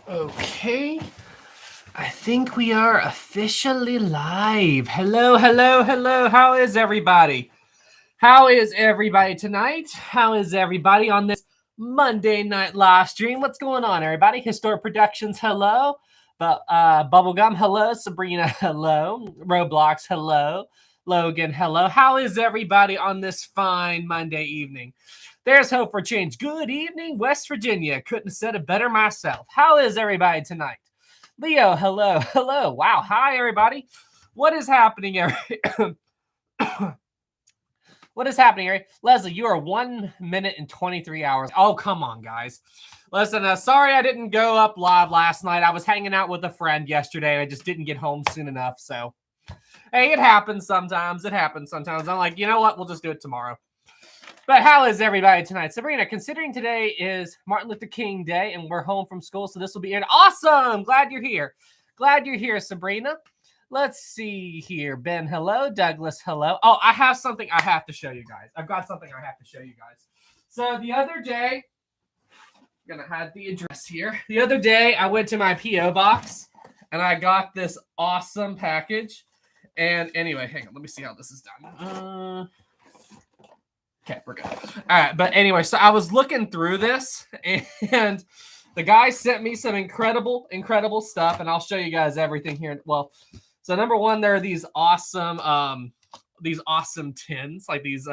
Okay, I think we are officially live. Hello, hello, hello. How is everybody? How is everybody tonight? How is everybody on this Monday night live stream? What's going on, everybody? Historic Productions, hello. Bubblegum, hello. Sabrina, hello. Roblox, hello. Logan, hello. How is everybody on this fine Monday evening? There's hope for change. Good evening, West Virginia. Couldn't have said it better myself. How is everybody tonight? Leo, hello. Hello. Wow. Hi, everybody. What is happening, What is happening, Harry? Leslie, you are 1 minute and 23 hours. Oh, come on, guys. Listen, sorry I didn't go up live last night. I was hanging out with a friend yesterday, and I just didn't get home soon enough. So, hey, it happens sometimes. It happens sometimes. I'm like, you know what? We'll just do it tomorrow. But how is everybody tonight? Sabrina, considering today is Martin Luther King Day, and we're home from school, so this will be an awesome. Glad you're here. Glad you're here, Sabrina. Let's see here. Ben, hello. Douglas, hello. Oh, I have something I have to show you guys. I've got something I have to show you guys. So the other day, I'm going to have the address here. The other day, I went to my P.O. box, and I got this awesome package. And anyway, hang on. Let me see how this is done. Okay, we're good. All right, but anyway, so I was looking through this, and the guy sent me some incredible stuff, and I'll show you guys everything here. Well, so number one, there are these awesome tins, like these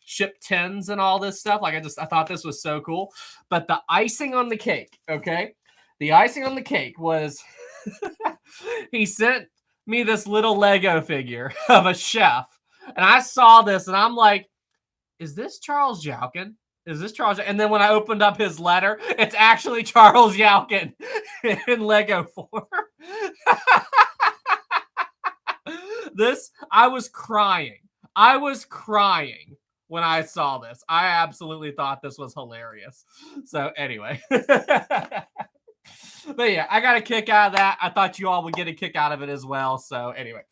ship tins and all this stuff. Like I thought this was so cool. But the icing on the cake, okay? The icing on the cake was he sent me this little Lego figure of a chef, and I saw this, and I'm like, is this Charles Yelkin? Is this Charles? And then when I opened up his letter, it's actually Charles Yelkin in Lego form. I was crying. I was crying when I saw this. I absolutely thought this was hilarious. So anyway. But yeah, I got a kick out of that. I thought you all would get a kick out of it as well. So anyway,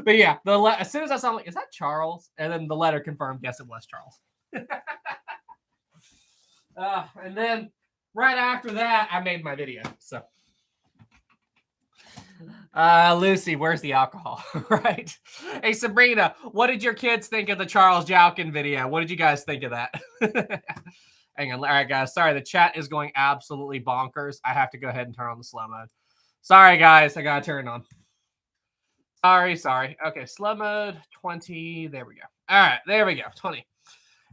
but yeah, as soon as I saw, I'm like, is that Charles? And then the letter confirmed, yes, it was Charles. And then right after that, I made my video. So, Lucy, where's the alcohol? Right? Hey, Sabrina, what did your kids think of the Charles Yelkin video? What did you guys think of that? Hang on. All right, guys. Sorry, the chat is going absolutely bonkers. I have to go ahead and turn on the slow mode. Sorry, guys. I got to turn it on. Sorry. Okay, slow mode 20. There we go. All right, there we go. 20.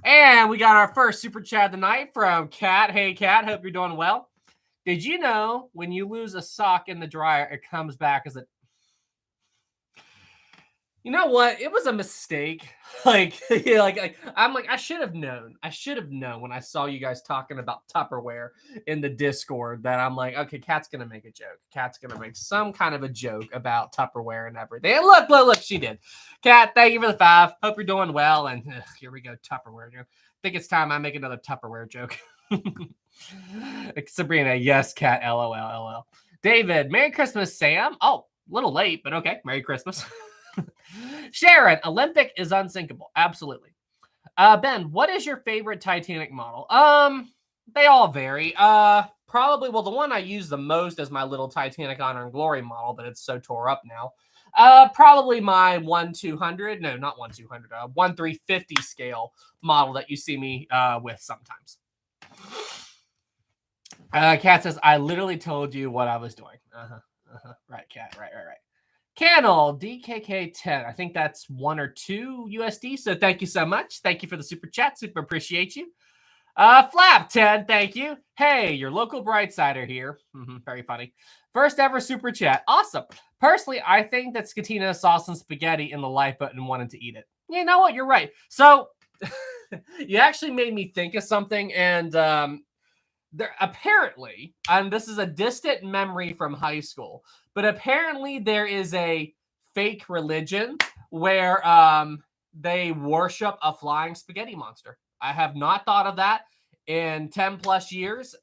And we got our first super chat of the night from Kat. Hey, Kat. Hope you're doing well. Did you know when you lose a sock in the dryer, it comes back as a... You know what? It was a mistake. I'm like, I should have known. I should have known when I saw you guys talking about Tupperware in the Discord that I'm like, okay, Kat's going to make a joke. Kat's going to make some kind of a joke about Tupperware and everything. And look, she did. Kat, thank you for the 5. Hope you're doing well. And here we go, Tupperware. I think it's time I make another Tupperware joke. Sabrina, yes, Kat, LOL. David, Merry Christmas, Sam. Oh, a little late, but okay. Merry Christmas. Sharon, Olympic is unsinkable. Absolutely. Ben, what is your favorite Titanic model? They all vary. Probably, well, the one I use the most is my little Titanic Honor and Glory model, but it's so tore up now. Probably my 1/200. No, not 1/200. 1/350 scale model that you see me with sometimes. Kat says, I literally told you what I was doing. Right, Kat. Right. Cannel, DKK10. I think that's 1 or 2 USD. So thank you so much. Thank you for the super chat. Super appreciate you. Flap 10, thank you. Hey, your local Brightsider here. Very funny. First ever super chat. Awesome. Personally, I think that Scatina saw some spaghetti in the like button and wanted to eat it. You know what? You're right. So you actually made me think of something. And there apparently, and this is a distant memory from high school, but apparently there is a fake religion where they worship a flying spaghetti monster. I have not thought of that in 10 plus years.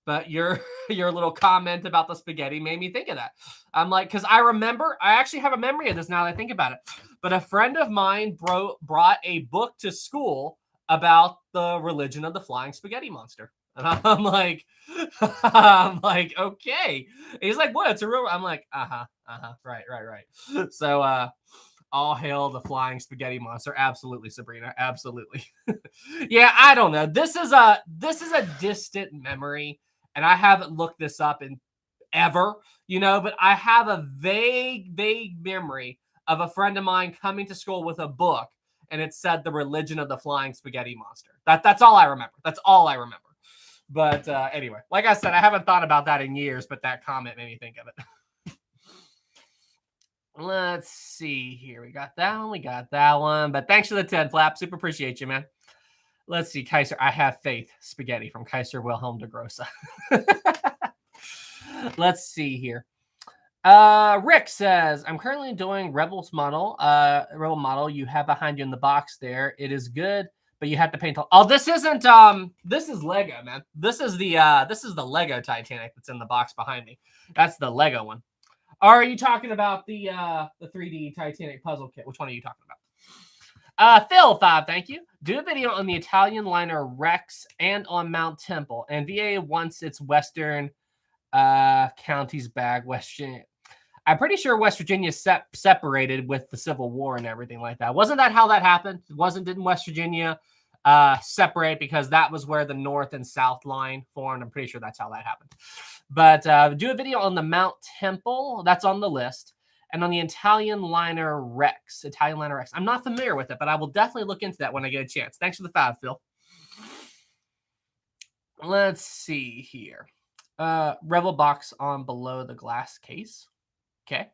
But your little comment about the spaghetti made me think of that. I'm like, because I actually have a memory of this now that I think about it. But a friend of mine brought a book to school about the religion of the flying spaghetti monster. And I'm like, I'm like, okay. And he's like, what? It's a real. I'm like, right, right, right. So, all hail the flying spaghetti monster. Absolutely, Sabrina. Absolutely. Yeah, I don't know. This is a distant memory, and I haven't looked this up in ever, but I have a vague memory of a friend of mine coming to school with a book, and it said the religion of the flying spaghetti monster. That's all I remember. That's all I remember. But anyway, like I said, I haven't thought about that in years, but that comment made me think of it. Let's see here. We got that one. We got that one. But thanks for the 10 flap. Super appreciate you, man. Let's see, Kaiser. I have faith. Spaghetti from Kaiser Wilhelm de Grossa. Let's see here. Rick says, I'm currently doing Rebel model you have behind you in the box there. It is good, but you have to paint. Oh, this isn't, this is Lego, man. This is the Lego Titanic that's in the box behind me. That's the Lego one. Or are you talking about the 3D Titanic puzzle kit? Which one are you talking about? Phil 5, thank you. Do a video on the Italian liner Wrecks and on Mount Temple. And VA wants its Western counties back. I'm pretty sure West Virginia separated with the Civil War and everything like that. Wasn't that how that happened? Didn't West Virginia separate because that was where the North and South line formed? I'm pretty sure that's how that happened. But do a video on the Mount Temple. That's on the list. And on the Italian liner Rex. I'm not familiar with it, but I will definitely look into that when I get a chance. Thanks for the 5, Phil. Let's see here. Revel box on below the glass case. Okay.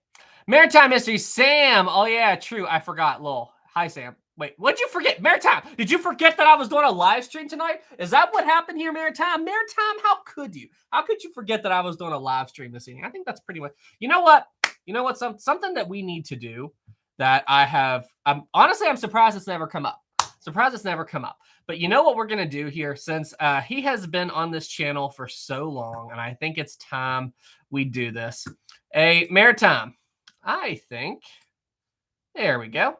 Maritime history, Sam. Oh, yeah, true. I forgot. Lol. Hi, Sam. Wait, what'd you forget? Maritime. Did you forget that I was doing a live stream tonight? Is that what happened here, Maritime? Maritime, how could you? How could you forget that I was doing a live stream this evening? I think that's pretty much. You know what? Something that we need to do that I have. Honestly, I'm surprised it's never come up. But you know what we're going to do here, since he has been on this channel for so long, and I think it's time we do this. Maritime, I think, there we go.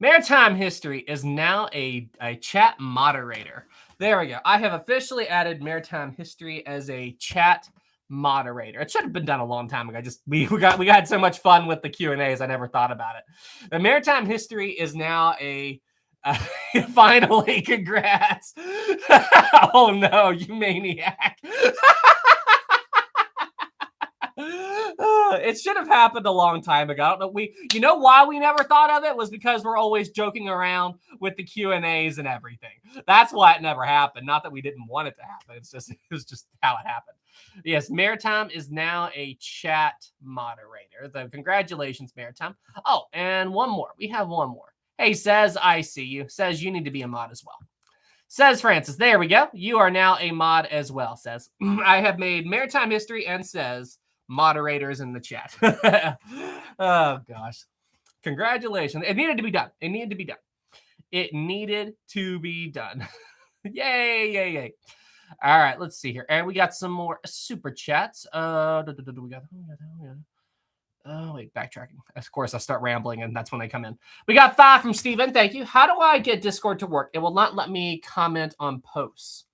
Maritime history is now a chat moderator. There we go. I have officially added Maritime history as a chat moderator. It should have been done a long time ago. We had so much fun with the Q&As, I never thought about it. The Maritime history is now a finally, congrats. Oh no, you maniac. It should have happened a long time ago. I don't know. You know why we never thought of it was because we're always joking around with the Q&As and everything. That's why it never happened. Not that we didn't want it to happen. It was just how it happened. Yes, Maritime is now a chat moderator. So congratulations, Maritime. Oh, and one more. We have one more. Hey, says, I see you. Says you need to be a mod as well. Says Francis, there we go. You are now a mod as well. Says, I have made Maritime history and says moderators in the chat. Oh, gosh. Congratulations. It needed to be done. Yay, yay, yay. All right, let's see here. And we got some more super chats. Oh, wait, backtracking. Of course, I start rambling, and that's when they come in. We got 5 from Steven. Thank you. How do I get Discord to work? It will not let me comment on posts.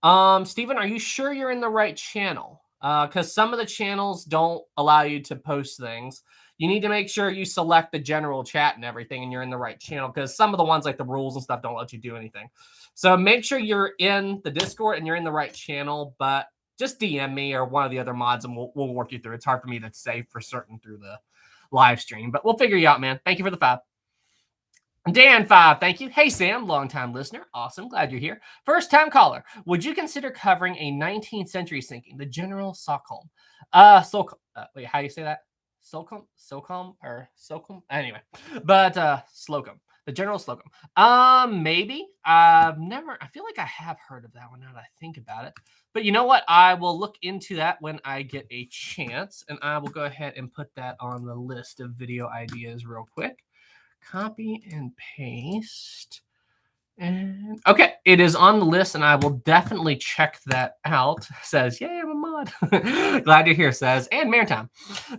Steven, are you sure you're in the right channel? Because some of the channels don't allow you to post things. You need to make sure you select the general chat and everything, and you're in the right channel, because some of the ones like the rules and stuff don't let you do anything. So make sure you're in the Discord and you're in the right channel, but just DM me or one of the other mods and we'll work you through. It's hard for me to say for certain through the live stream, but we'll figure you out, man. Thank you for the 5. Dan 5, thank you. Hey, Sam, long-time listener. Awesome. Glad you're here. First-time caller. Would you consider covering a 19th century sinking, the General Slocum? Wait, how do you say that? Slocum? Anyway, but Slocum. The General Slocum. Maybe. I feel like I have heard of that one now that I think about it. But you know what? I will look into that when I get a chance, and I will go ahead and put that on the list of video ideas real quick. Copy and paste. And okay, it is on the list, and I will definitely check that out. Says, yay, I'm a mod. Glad you're here, says, and Maritime.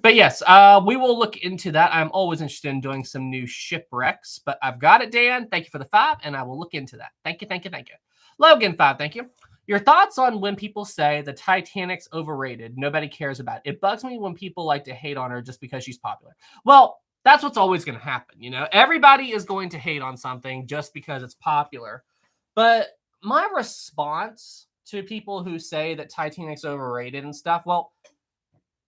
But yes, we will look into that. I'm always interested in doing some new shipwrecks, but I've got it, Dan. Thank you for the 5, and I will look into that. Thank you. Logan 5, thank you. Your thoughts on when people say the Titanic's overrated, nobody cares about it. It bugs me when people like to hate on her just because she's popular. Well, that's what's always going to happen. You know, everybody is going to hate on something just because it's popular. But my response to people who say that Titanic's overrated and stuff, well,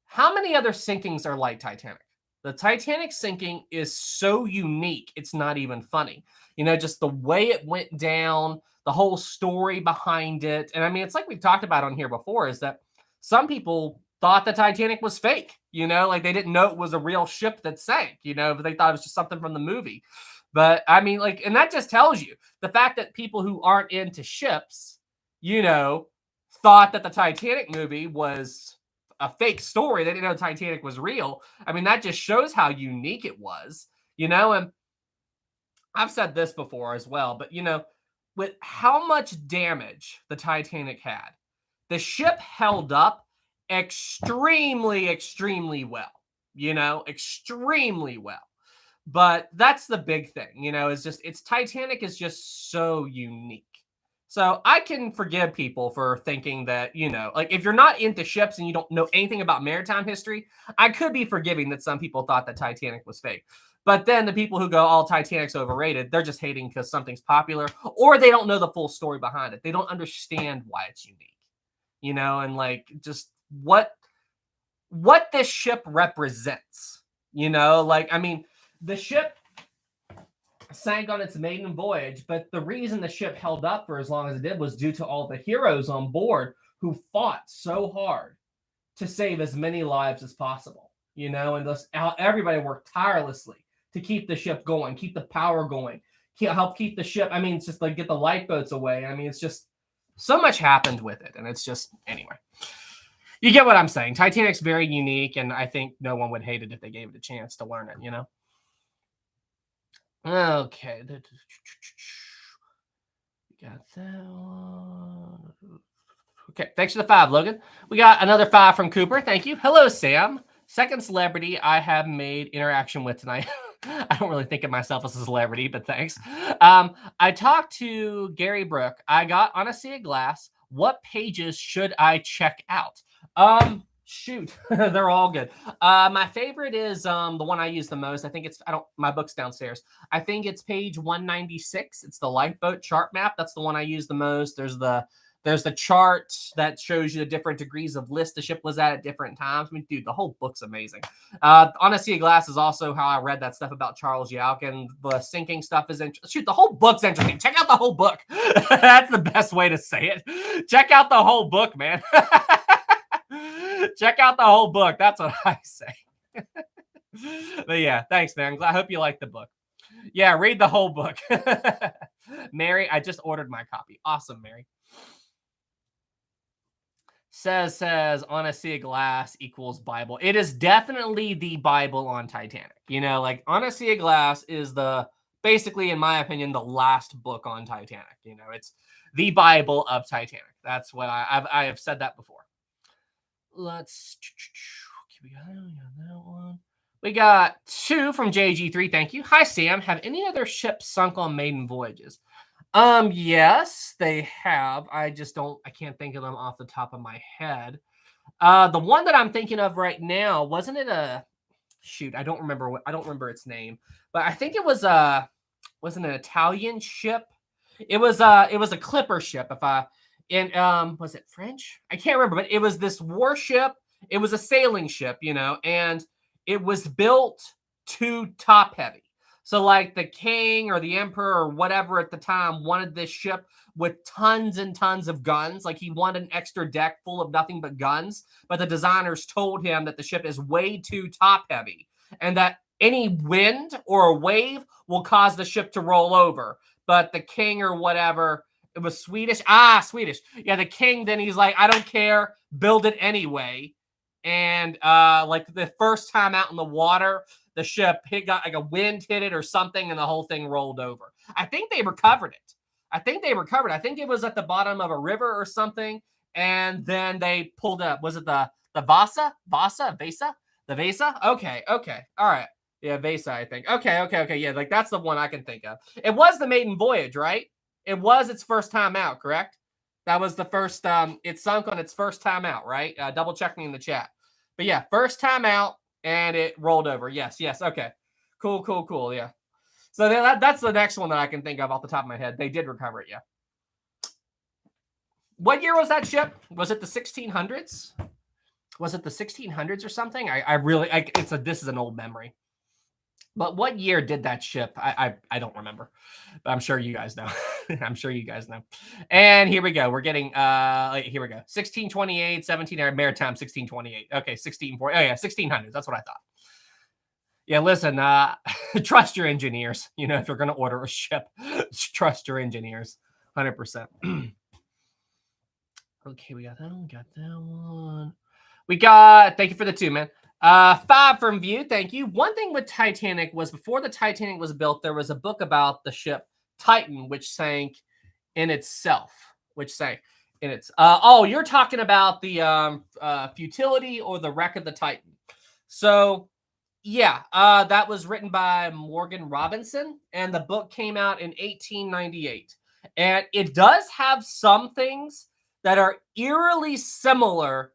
how many other sinkings are like Titanic? The Titanic sinking is so unique, it's not even funny. You know, just the way it went down, the whole story behind it. And I mean, it's like we've talked about on here before, is that some people thought the Titanic was fake, you know, like they didn't know it was a real ship that sank, you know, but they thought it was just something from the movie. But I mean, like, and that just tells you the fact that people who aren't into ships, you know, thought that the Titanic movie was a fake story. They didn't know Titanic was real. I mean, that just shows how unique it was, you know, and I've said this before as well, but you know, with how much damage the Titanic had, the ship held up extremely, extremely well, you know, extremely well. But that's the big thing, you know, is just Titanic is just so unique. So I can forgive people for thinking that, you know, like if you're not into ships and you don't know anything about maritime history, I could be forgiving that some people thought that Titanic was fake. But then the people who go, all Titanic's overrated, they're just hating because something's popular, or they don't know the full story behind it. They don't understand why it's unique, you know, and like just what this ship represents, you know, like, I mean, the ship sank on its maiden voyage, but the reason the ship held up for as long as it did was due to all the heroes on board who fought so hard to save as many lives as possible, you know, and thus everybody worked tirelessly to keep the ship going, keep the power going, help keep the ship. I mean, it's just like get the lifeboats away. I mean, it's just so much happened with it, and it's just, anyway. You get what I'm saying. Titanic's very unique, and I think no one would hate it if they gave it a chance to learn it, you know? Okay. We got that one. Okay. Thanks for the 5, Logan. We got another 5 from Cooper. Thank you. Hello, Sam. Second celebrity I have made interaction with tonight. I don't really think of myself as a celebrity, but thanks. I talked to Gary Brook. I got on a sea of glass. What pages should I check out? Shoot, they're all good. My favorite is the one I use the most. I think it's my book's downstairs. I think it's page 196. It's the lifeboat chart map. That's the one I use the most. There's the chart that shows you the different degrees of list the ship was at different times. I mean, dude, the whole book's amazing. On a Sea of Glass is also how I read that stuff about Charles Yelkin. The sinking stuff is interesting. Shoot, the whole book's interesting. Check out the whole book. That's the best way to say it. Check out the whole book, man. Check out the whole book. That's what I say. But yeah, thanks, man. I hope you like the book. Yeah, read the whole book. Mary, I just ordered my copy. Awesome, Mary. Says on a sea of glass equals Bible. It is definitely the Bible on Titanic. You know, like on a sea of glass is basically, in my opinion, the last book on Titanic. You know, it's the Bible of Titanic. That's what I have said that before. Let's. We got that one. We got 2 from JG3. Thank you. Hi, Sam. Have any other ships sunk on maiden voyages? Yes, they have. I can't think of them off the top of my head. The one that I'm thinking of right now, wasn't it I don't remember its name, but I think it was wasn't an Italian ship. It was a clipper ship. Was it French? I can't remember, but it was this warship. It was a sailing ship, you know, and it was built too top heavy. So like the king or the emperor or whatever at the time wanted this ship with tons and tons of guns. Like he wanted an extra deck full of nothing but guns. But the designers told him that the ship is way too top heavy and that any wind or a wave will cause the ship to roll over. But the king or whatever, it was Swedish. Swedish. Yeah, the king, then he's like, I don't care. Build it anyway. And like the first time out in the water, the ship got like a wind hit it or something, and the whole thing rolled over. I think they recovered it. I think it was at the bottom of a river or something, and then they pulled up. Was it the Vasa? The Vasa? Okay. All right. Yeah, Vasa, I think. Okay. Yeah, like that's the one I can think of. It was the maiden voyage, right? It was its first time out, correct? That was the first. It sunk on its first time out, right? Double checking in the chat. But yeah, first time out, and it rolled over. Yes, yes. Okay, cool. Yeah. So that's the next one that I can think of off the top of my head. They did recover it. Yeah. What year was that ship? Was it the 1600s? Was it the 1600s or something? This is an old memory. But what year did that ship? I don't remember, but I'm sure you guys know. I'm sure you guys know. And here we go. We're getting here we go. 1628, 17 maritime 1628. Okay, 1640. Oh yeah, 1600s. That's what I thought. Yeah, listen, trust your engineers. You know, if you're going to order a ship, trust your engineers. 100%. Okay, we got that one. We got, thank you for the 2, man. 5 from View, thank you. One thing with Titanic was before the Titanic was built, there was a book about the ship Titan, which sank in itself. Oh, you're talking about the futility or the wreck of the Titan. So, yeah, that was written by Morgan Robinson, and the book came out in 1898. And it does have some things that are eerily similar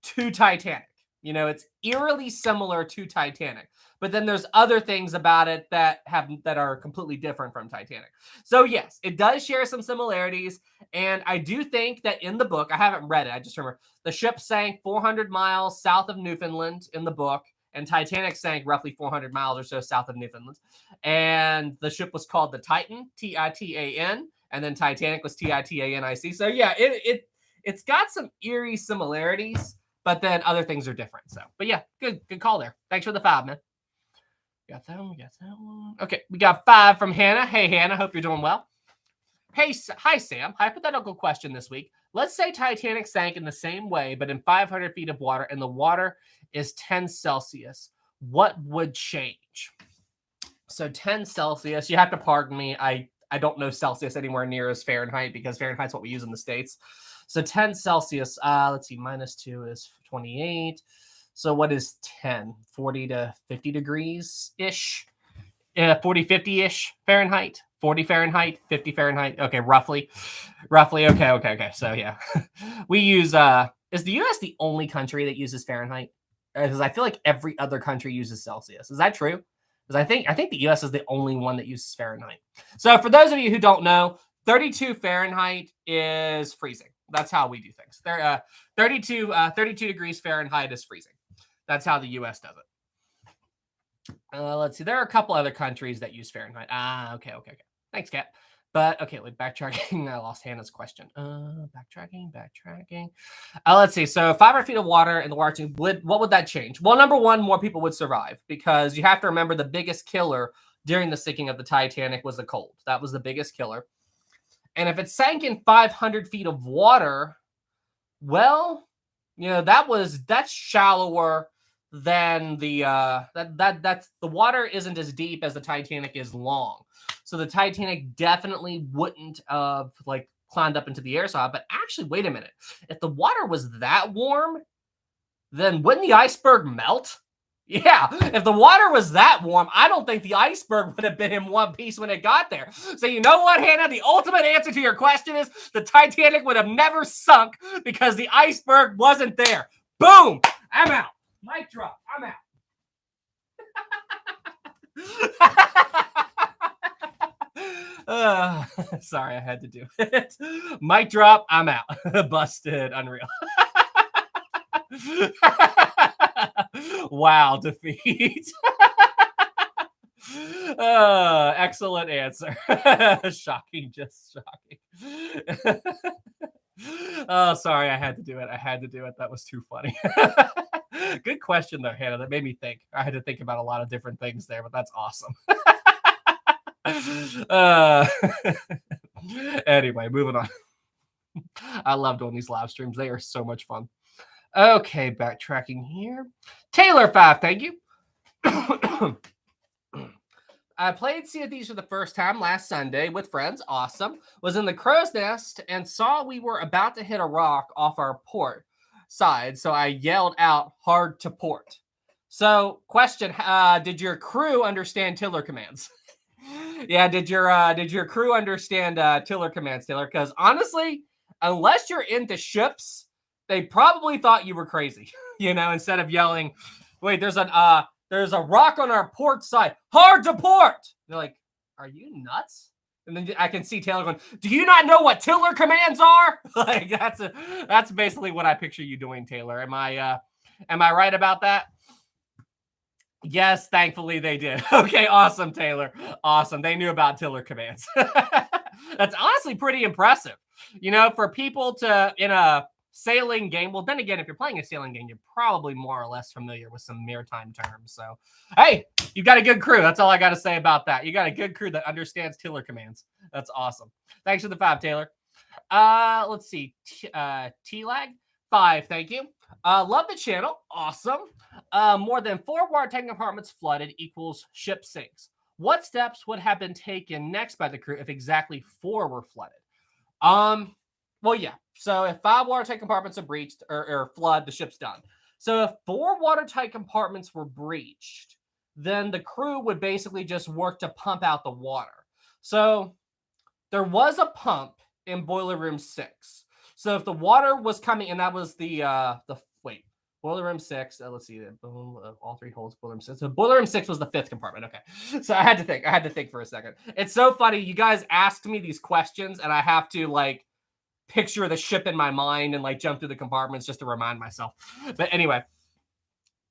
to Titanic. You know, it's eerily similar to Titanic. But then there's other things about it that are completely different from Titanic. So yes, it does share some similarities. And I do think that in the book, I haven't read it, I just remember the ship sank 400 miles south of Newfoundland in the book. And Titanic sank roughly 400 miles or so south of Newfoundland. And the ship was called the Titan, Titan. And then Titanic was Titanic. So yeah, it's got some eerie similarities, but then other things are different. So, but yeah, good call there. Thanks for the 5, man. Got that one. Okay, we got 5 from Hannah. Hey, Hannah, hope you're doing well. Hey, hi, Sam. Hypothetical question this week. Let's say Titanic sank in the same way, but in 500 feet of water, and the water is 10 Celsius. What would change? So 10 Celsius, you have to pardon me. I don't know Celsius anywhere near as Fahrenheit because Fahrenheit's what we use in the States. So 10 Celsius, let's see, -2 is 28. So what is 10? 40 to 50 degrees-ish? 40, 50-ish Fahrenheit? 40 Fahrenheit? 50 Fahrenheit? Okay, roughly. Okay. So yeah, we use, is the U.S. the only country that uses Fahrenheit? Because I feel like every other country uses Celsius. Is that true? Because I think the U.S. is the only one that uses Fahrenheit. So for those of you who don't know, 32 Fahrenheit is freezing. That's how we do things. 32 degrees Fahrenheit is freezing. That's how the U.S. does it. Let's see. There are a couple other countries that use Fahrenheit. Okay. Thanks, Kat. But okay, wait, backtracking. I lost Hannah's question. Backtracking. Let's see. So 500 feet of water in the water, what would that change? Well, number one, more people would survive because you have to remember the biggest killer during the sinking of the Titanic was the cold. That was the biggest killer. And if it sank in 500 feet of water, well, you know, that's shallower than the that's the water isn't as deep as the Titanic is long. So the Titanic definitely wouldn't have like climbed up into the air saw. But actually, wait a minute. If the water was that warm, then wouldn't the iceberg melt? Yeah, if the water was that warm, I don't think the iceberg would have been in one piece when it got there. So you know what, Hannah? The ultimate answer to your question is the Titanic would have never sunk because the iceberg wasn't there. Boom! I'm out. Mic drop. I'm out. Sorry, I had to do it. Mic drop. I'm out. Busted. Unreal. Wow, defeat. Excellent answer. Shocking, just shocking. Oh, sorry, I had to do it. That was too funny. Good question, though, Hannah. That made me think. I had to think about a lot of different things there, but that's awesome. Anyway, moving on. I love doing these live streams. They are so much fun. Okay, backtracking here. Taylor 5, thank you. I played Sea of Thieves for the first time last Sunday with friends. Awesome. Was in the crow's nest and saw we were about to hit a rock off our port side. So I yelled out, hard to port. So question, did your crew understand tiller commands? Yeah, did your crew understand tiller commands, Taylor? Because honestly, unless you're into ships, they probably thought you were crazy. Instead of yelling, wait, there's a rock on our port side. Hard to port. They're like, are you nuts? And then I can see Taylor going, do you not know what tiller commands are? Like that's basically what I picture you doing, Taylor. Am I right about that? Yes, thankfully they did. Okay, awesome, Taylor. Awesome. They knew about tiller commands. That's honestly pretty impressive. For people to, in a sailing game, well, then again, if you're playing a sailing game, you're probably more or less familiar with some maritime terms. So, hey, you got a good crew. That's all I got to say about that. You got a good crew that understands tiller commands. That's awesome. Thanks for the 5, Taylor. Let's see. T-Lag 5, thank you. Love the channel. Awesome. More than 4 water tank compartments flooded equals ship sinks. What steps would have been taken next by the crew if exactly 4 were flooded? Well, yeah. So if 5 watertight compartments are breached or flood, the ship's done. So if 4 watertight compartments were breached, then the crew would basically just work to pump out the water. So there was a pump in boiler room 6. So if the water was coming, and that was boiler room 6. Let's see, all 3 holes. Boiler room 6. So boiler room 6 was the 5th compartment. Okay, so I had to think for a second. It's so funny. You guys asked me these questions, and I have to picture the ship in my mind and jump through the compartments just to remind myself. But anyway,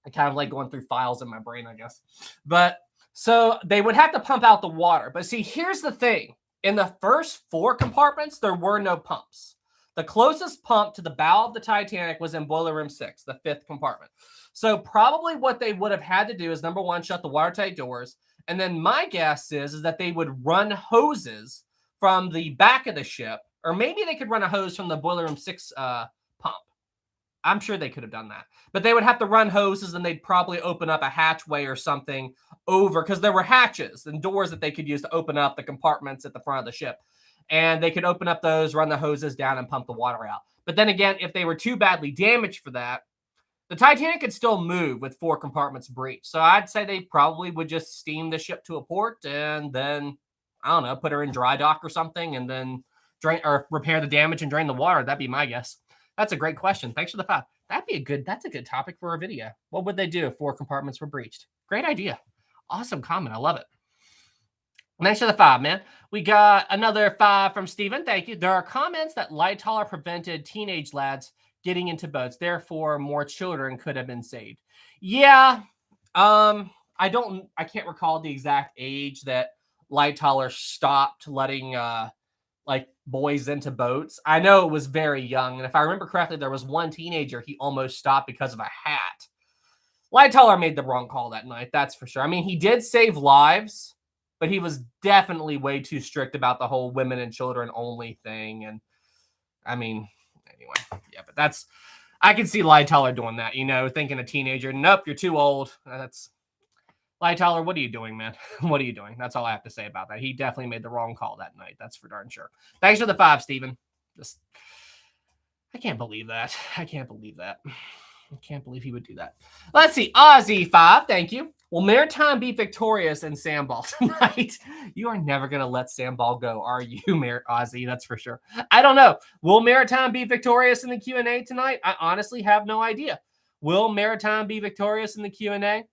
I kind of like going through files in my brain, I guess. But so they would have to pump out the water. But see, here's the thing. In the first 4 compartments, there were no pumps. The closest pump to the bow of the Titanic was in boiler room 6, the 5th compartment. So probably what they would have had to do is, number 1, shut the watertight doors. And then my guess is that they would run hoses from the back of the ship, or maybe they could run a hose from the boiler room 6 pump. I'm sure they could have done that. But they would have to run hoses, and they'd probably open up a hatchway or something over, because there were hatches and doors that they could use to open up the compartments at the front of the ship. And they could open up those, run the hoses down, and pump the water out. But then again, if they were too badly damaged for that, the Titanic could still move with 4 compartments breached. So I'd say they probably would just steam the ship to a port and then, I don't know, put her in dry dock or something, and then drain or repair the damage and drain the water. That'd be my guess. That's a great question. Thanks for the 5. That's a good topic for a video. What would they do if 4 compartments were breached? Great idea. Awesome comment. I love it. Thanks for the 5, man. We got another 5 from Steven. Thank you. There are comments that light toler prevented teenage lads getting into boats. Therefore, more children could have been saved. Yeah. I can't recall the exact age that light toler stopped letting boys into boats. I know it was very young, and if I remember correctly, there was one teenager he almost stopped because of a hat. Lightoller made the wrong call that night, that's for sure. I mean, he did save lives, but he was definitely way too strict about the whole women and children only thing. And I mean, anyway, yeah, but I can see Lightoller doing that, thinking a teenager, nope, you're too old. That's Lightoller, what are you doing, man? What are you doing? That's all I have to say about that. He definitely made the wrong call that night. That's for darn sure. Thanks for the 5, Steven. I can't believe that. I can't believe he would do that. Let's see. Ozzy 5, thank you. Will Maritime be victorious in Sandball tonight? You are never going to let Sandball go, are you, Ozzy? That's for sure. I don't know. Will Maritime be victorious in the Q&A tonight? I honestly have no idea. Will Maritime be victorious in the Q&A?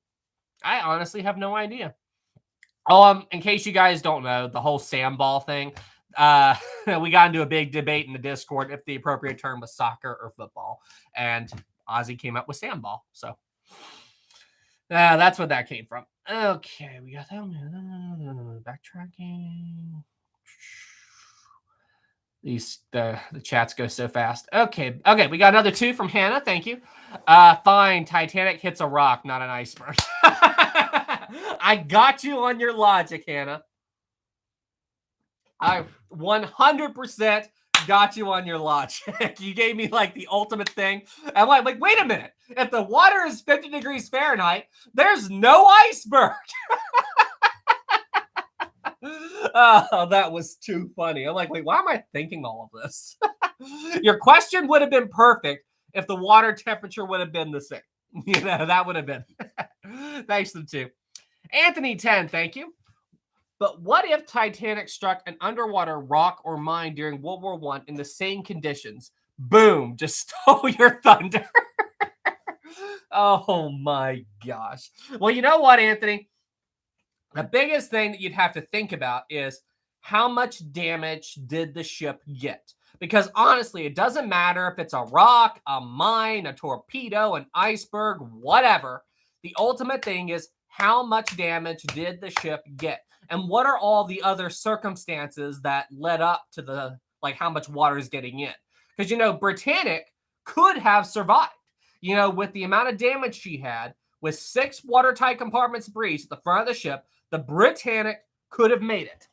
I honestly have no idea. In case you guys don't know, the whole Sandball thing, we got into a big debate in the Discord if the appropriate term was soccer or football. And Ozzy came up with Sandball. So that's what that came from. Okay, we got that. Backtracking. The chats go so fast. Okay, we got another 2 from Hannah. Thank you. Fine, Titanic hits a rock, not an iceberg. I got you on your logic, Hannah. I 100% got you on your logic. You gave me the ultimate thing. I'm like, wait a minute. If the water is 50 degrees Fahrenheit, there's no iceberg. Oh, that was too funny. I'm like, wait, why am I thinking all of this? Your question would have been perfect if the water temperature would have been the same. That would have been. Thanks to the 2. Anthony 10, thank you. But what if Titanic struck an underwater rock or mine during World War I in the same conditions? Boom, just stole your thunder. Oh my gosh. Well, you know what, Anthony? The biggest thing that you'd have to think about is how much damage did the ship get? Because honestly, it doesn't matter if it's a rock, a mine, a torpedo, an iceberg, whatever. The ultimate thing is how much damage did the ship get? And what are all the other circumstances that led up to the, like, how much water is getting in? Because, you know, Britannic could have survived, you know, with the amount of damage she had, with 6 watertight compartments breached at the front of the ship. The Britannic could have made it.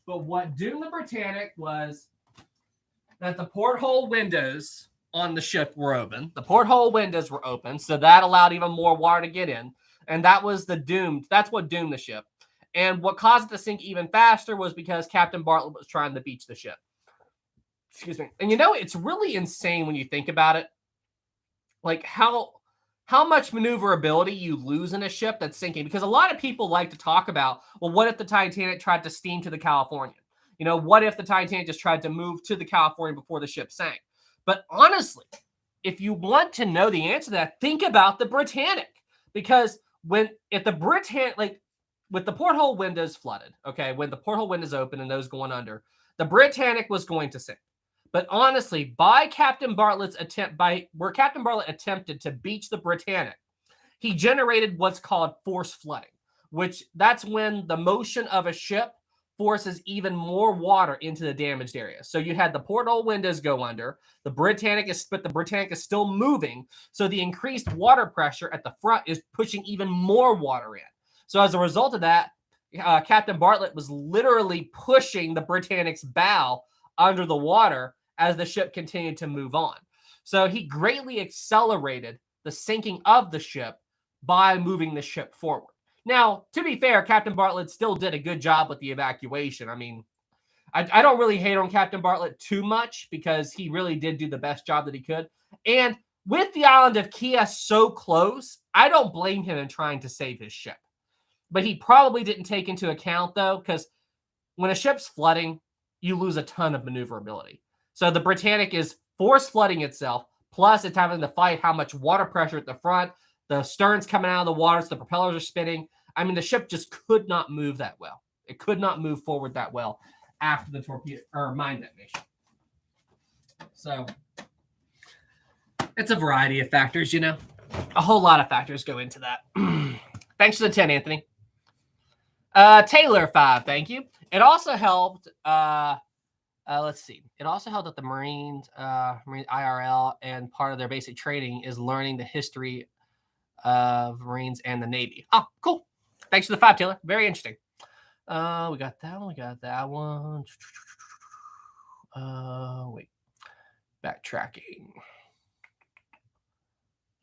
But what doomed the Britannic was that the porthole windows on the ship were open. The porthole windows were open, so that allowed even more water to get in. And that was that's what doomed the ship. And what caused it to sink even faster was because Captain Bartlett was trying to beach the ship. Excuse me. And you know, it's really insane when you think about it. Like how much maneuverability you lose in a ship that's sinking. Because a lot of people like to talk about, well, what if the Titanic tried to steam to the Californian? You know, what if the Titanic just tried to move to the Californian before the ship sank? But honestly, if you want to know the answer to that, think about the Britannic. Because if the Britannic, like with the porthole windows flooded, okay, when the porthole windows open and those going under, the Britannic was going to sink. But honestly, where Captain Bartlett attempted to beach the Britannic, he generated what's called force flooding, which that's when the motion of a ship forces even more water into the damaged area. So you had the porthole windows go under, the Britannic is still moving, so the increased water pressure at the front is pushing even more water in. So as a result of that, Captain Bartlett was literally pushing the Britannic's bow under the water as the ship continued to move on. So he greatly accelerated the sinking of the ship by moving the ship forward. Now, to be fair, Captain Bartlett still did a good job with the evacuation. I mean, I don't really hate on Captain Bartlett too much because he really did do the best job that he could. And with the island of Kea so close, I don't blame him in trying to save his ship. But he probably didn't take into account, though, because when a ship's flooding, you lose a ton of maneuverability. So the Britannic is force flooding itself, plus it's having to fight how much water pressure at the front, the stern's coming out of the water, so the propellers are spinning. I mean, the ship just could not move that well. It could not move forward that well after the torpedo or mine detonation. So it's a variety of factors, you know. A whole lot of factors go into that. Thanks for the 10, Anthony. Taylor 5, thank you. It also helped. Let's see. It also helped that the Marine IRL, and part of their basic training is learning the history of Marines and the Navy. Oh, cool. Thanks for the 5, Taylor. Very interesting. We got that one. We got that one. Wait. Backtracking.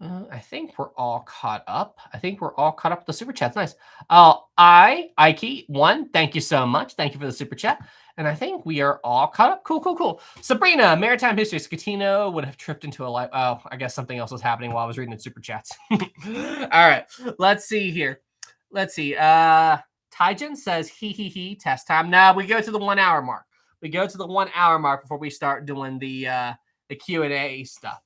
I think we're all caught up. With the super chats. Nice. Ike 1, thank you so much. Thank you for the super chat. And I think we are all caught up. Cool. Sabrina, maritime history. Scatino would have tripped into a light. Oh, I guess something else was happening while I was reading the super chats. All right. Let's see here. Tyjan says, he, test time. Now we go to the 1 hour mark. Before we start doing the Q&A stuff.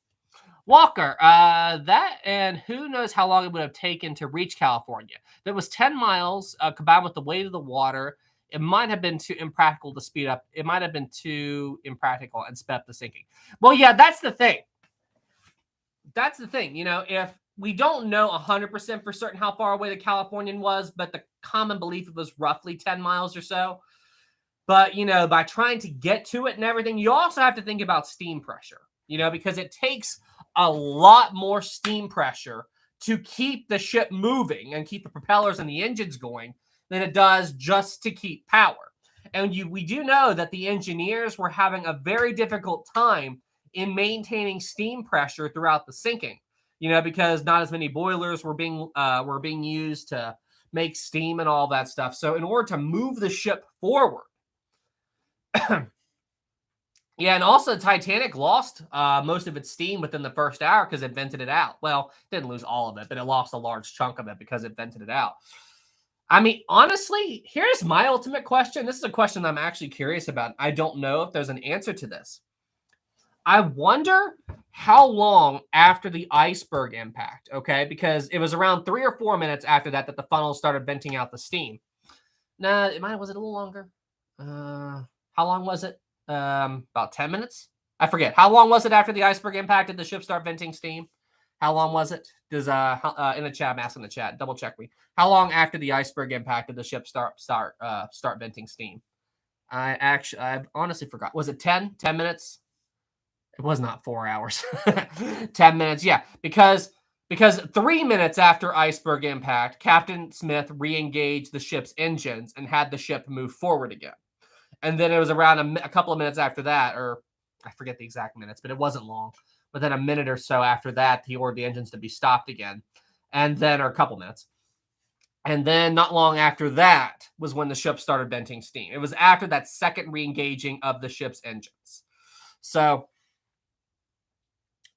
Walker, that and who knows how long it would have taken to reach California. If it was 10 miles combined with the weight of the water, it might have been too impractical to speed up. It might have been too impractical and sped up the sinking. Well, yeah, that's the thing. You know, if we don't know 100% for certain how far away the Californian was, but the common belief it was roughly 10 miles or so. But, you know, by trying to get to it and everything, you also have to think about steam pressure, you know, because it takes a lot more steam pressure to keep the ship moving and keep the propellers and the engines going than it does just to keep power. And we do know that the engineers were having a very difficult time in maintaining steam pressure throughout the sinking, you know, because not as many boilers were being used to make steam and all that stuff. So in order to move the ship forward, yeah, and also Titanic lost most of its steam within the first hour because it vented it out. Well, it didn't lose all of it, but it lost a large chunk of it because it vented it out. I mean, honestly, here's my ultimate question. This is a question I'm actually curious about. I don't know if there's an answer to this. I wonder how long after the iceberg impact, okay? Because it was around 3 or 4 minutes after that that the funnel started venting out the steam. Nah, was it a little longer? How long was it? About 10 minutes? I forget. How long was it after the iceberg impact did the ship start venting steam? How long was it? Does in the chat, I'm asking the chat, double check me. How long after the iceberg impact did the ship start venting steam? I honestly forgot. Was it 10? 10 minutes? It was not 4 hours. 10 minutes, yeah. Because 3 minutes after iceberg impact, Captain Smith re-engaged the ship's engines and had the ship move forward again. And then it was around a couple of minutes after that, or I forget the exact minutes, but it wasn't long. But then a minute or so after that, he ordered the engines to be stopped again. And then, or a couple minutes. And then not long after that was when the ship started venting steam. It was after that second re-engaging of the ship's engines. So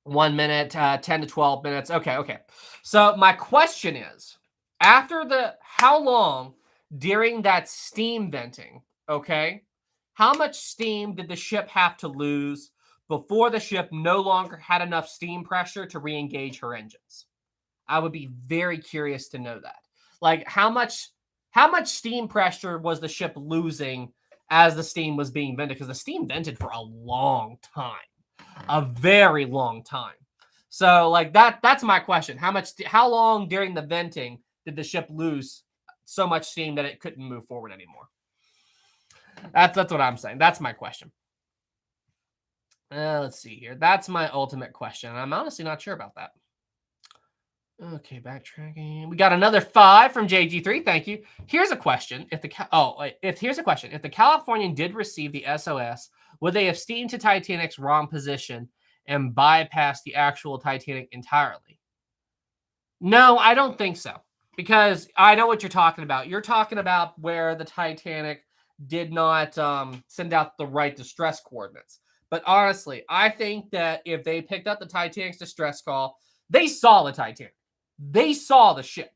1 minute, 10 to 12 minutes. Okay. So my question is, how long during that steam venting, okay, how much steam did the ship have to lose before the ship no longer had enough steam pressure to re-engage her engines? I would be very curious to know that. Like, how much steam pressure was the ship losing as the steam was being vented? Because the steam vented for a long time. A very long time. So like that's my question. How long during the venting did the ship lose so much steam that it couldn't move forward anymore? That's what I'm saying. That's my question. Let's see here. That's my ultimate question. I'm honestly not sure about that. Okay, backtracking. We got another 5 from JG3. Thank you. Here's a question. If the Californian did receive the SOS, would they have steamed to Titanic's wrong position and bypassed the actual Titanic entirely? No, I don't think so. Because I know what you're talking about. You're talking about where the Titanic did not send out the right distress coordinates. But honestly, I think that if they picked up the Titanic's distress call, they saw the Titanic. They saw the ship,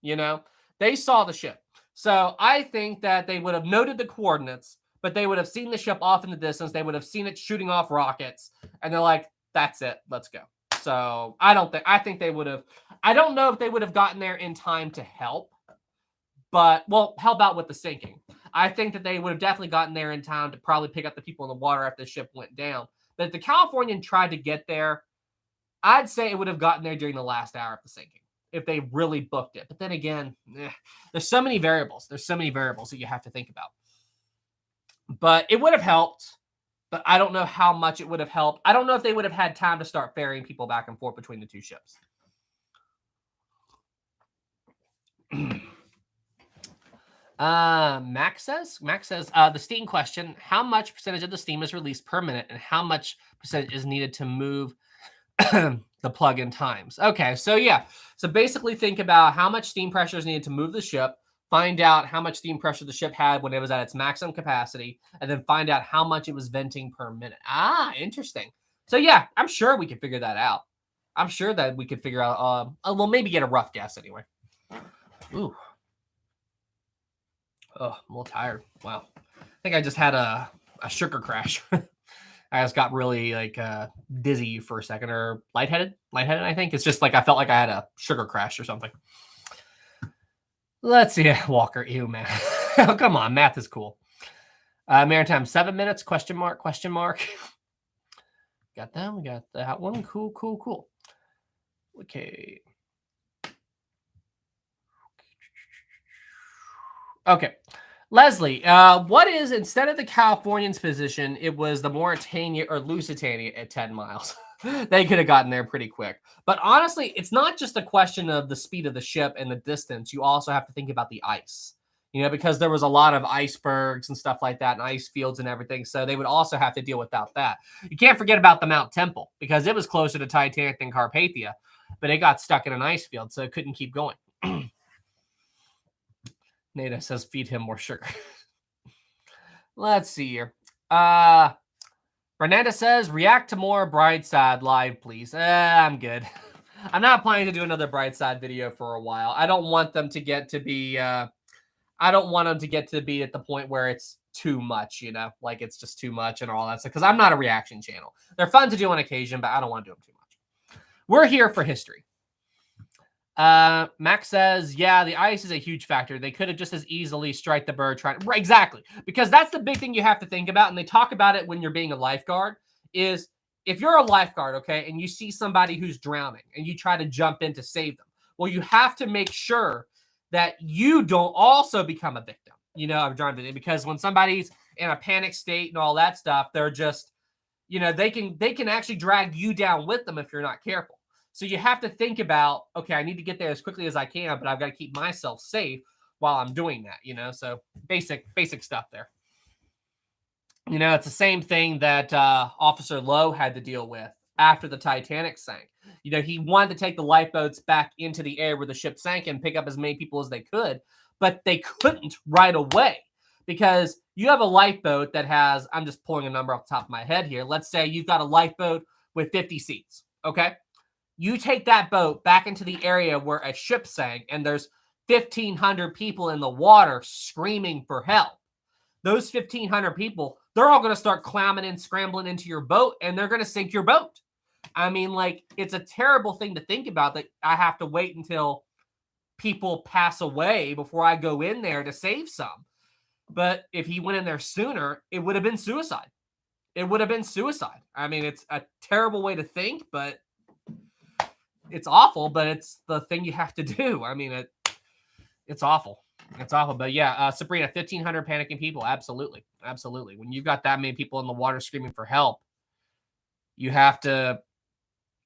they saw the ship. So I think that they would have noted the coordinates, but they would have seen the ship off in the distance. They would have seen it shooting off rockets, and they're like, that's it, let's go. So I think they would have, I don't know if they would have gotten there in time to help, but, help out with the sinking. I think that they would have definitely gotten there in time to probably pick up the people in the water after the ship went down. But if the Californian tried to get there, I'd say it would have gotten there during the last hour of the sinking if they really booked it. But then again, there's so many variables. There's so many variables that you have to think about. But it would have helped, but I don't know how much it would have helped. I don't know if they would have had time to start ferrying people back and forth between the two ships. Max says, the steam question, how much percentage of the steam is released per minute and how much percentage is needed to move the plug-in times? Okay, so yeah. So basically think about how much steam pressure is needed to move the ship, find out how much steam pressure the ship had when it was at its maximum capacity, and then find out how much it was venting per minute. Interesting. So yeah, I'm sure we could figure that out. I'm sure that we could figure out, maybe get a rough guess anyway. Ooh. Oh, I'm a little tired. Wow. I think I just had a sugar crash. I just got really dizzy for a second, or lightheaded. I think it's just like I felt like I had a sugar crash or something. Let's see, Walker. Ew, man. Oh, come on, math is cool. Maritime 7 minutes? Question mark? Got that. We got that one. Cool. Okay. Okay. Leslie, what is, instead of the Californian's position, it was the Mauritania or Lusitania at 10 miles. They could have gotten there pretty quick. But honestly, it's not just a question of the speed of the ship and the distance. You also have to think about the ice, because there was a lot of icebergs and stuff like that and ice fields and everything. So they would also have to deal without that. You can't forget about the Mount Temple because it was closer to Titanic than Carpathia, but it got stuck in an ice field, so it couldn't keep going. Nada says feed him more sugar. Let's see here. Fernanda says react to more Brightside live, please. I'm good. I'm not planning to do another Brightside video for a while. I don't want them to get to be I don't want them to get to be at the point where it's too much, you know, like it's just too much and all that stuff. Because I'm not a reaction channel. They're fun to do on occasion, but I don't want to do them too much. We're here for history. Max says, yeah, the ice is a huge factor. They could have just as easily strike the bird trying. Right, exactly. Because that's the big thing you have to think about. And they talk about it when you're being a lifeguard is if you're a lifeguard, okay, and you see somebody who's drowning and you try to jump in to save them, well, you have to make sure that you don't also become a victim, you know, of drowning. Because when somebody's in a panic state and all that stuff, they're just, you know, they can actually drag you down with them if you're not careful. So you have to think about, okay, I need to get there as quickly as I can, but I've got to keep myself safe while I'm doing that, you know? So basic stuff there. You know, it's the same thing that Officer Lowe had to deal with after the Titanic sank. You know, he wanted to take the lifeboats back into the air where the ship sank and pick up as many people as they could, but they couldn't right away because you have a lifeboat that has, I'm just pulling a number off the top of my head here. Let's say you've got a lifeboat with 50 seats, okay? You take that boat back into the area where a ship sank and there's 1,500 people in the water screaming for help. Those 1,500 people, they're all going to start climbing and scrambling into your boat and they're going to sink your boat. I mean, like, it's a terrible thing to think about that I have to wait until people pass away before I go in there to save some. But if he went in there sooner, it would have been suicide. It would have been suicide. I mean, it's a terrible way to think, but it's awful, but it's the thing you have to do. I mean, it's awful. It's awful. But yeah, Sabrina, 1,500 panicking people. Absolutely. Absolutely. When you've got that many people in the water screaming for help, you have to,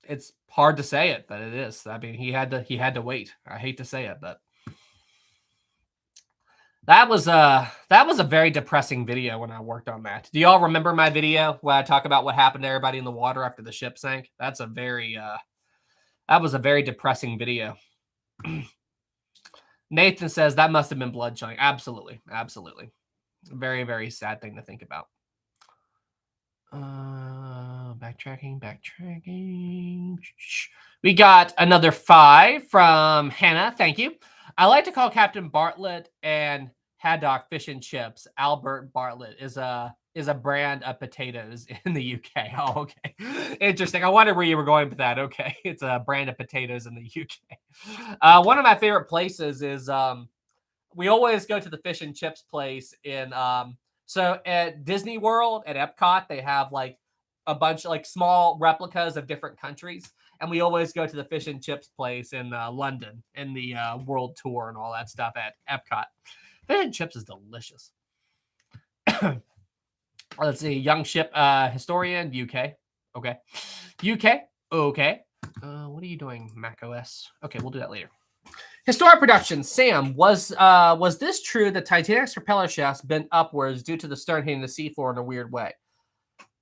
it's hard to say it, but it is. I mean, he had to wait. I hate to say it, but that was a very depressing video when I worked on that. Do y'all remember my video where I talk about what happened to everybody in the water after the ship sank? That's a very that was a very depressing video. Nathan says that must have been blood chilling. Absolutely. Absolutely. Very, very sad thing to think about. Backtracking. We got another 5 from Hannah. Thank you. I like to call Captain Bartlett and Haddock fish and chips. Albert Bartlett is a brand of potatoes in the UK. Oh, okay. Interesting. I wondered where you were going with that. Okay. It's a brand of potatoes in the UK. One of my favorite places is we always go to the fish and chips place in so at Disney World at Epcot, they have like a bunch of like small replicas of different countries. And we always go to the fish and chips place in London in the world tour and all that stuff at Epcot. Fish and chips is delicious. Let's see. Young ship historian, UK. Okay. UK. Okay. What are you doing, macOS? Okay, we'll do that later. Historic production. Sam, was this true that Titanic's propeller shafts bent upwards due to the stern hitting the seafloor in a weird way?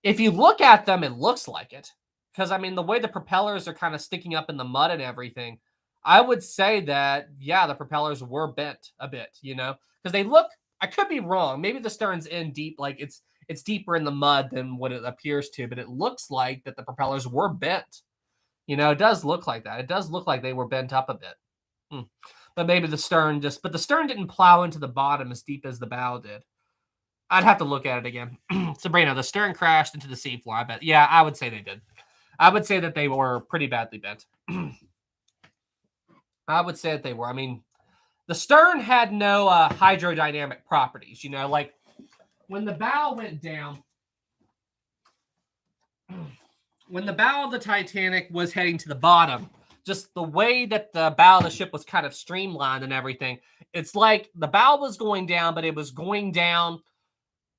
If you look at them, it looks like it. Because, I mean, the way the propellers are kind of sticking up in the mud and everything, I would say that, yeah, the propellers were bent a bit, you know? Because they look, I could be wrong. Maybe the stern's in deep, like it's deeper in the mud than what it appears to, but it looks like that the propellers were bent. You know, it does look like that. It does look like they were bent up a bit. But maybe the stern but the stern didn't plow into the bottom as deep as the bow did. I'd have to look at it again. Sabrina, the stern crashed into the seafloor, I bet. Yeah, I would say they did. I would say that they were pretty badly bent. I would say that they were. I mean, the stern had no hydrodynamic properties, you know, like when the bow went down, when the bow of the Titanic was heading to the bottom, just the way that the bow of the ship was kind of streamlined and everything, it's like the bow was going down, but it was going down,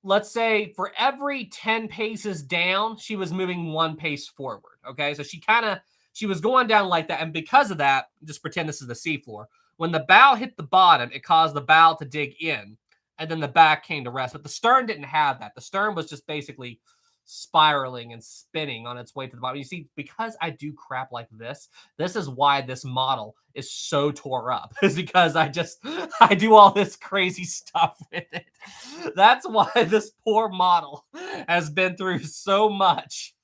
let's say, for every 10 paces down, she was moving 1 pace forward, okay? So she was going down like that, and because of that, just pretend this is the seafloor. When the bow hit the bottom, it caused the bow to dig in, and then the back came to rest. But the stern didn't have that. The stern was just basically spiraling and spinning on its way to the bottom. You see, because I do crap like this is why this model is so tore up, is because I do all this crazy stuff with it. That's why this poor model has been through so much.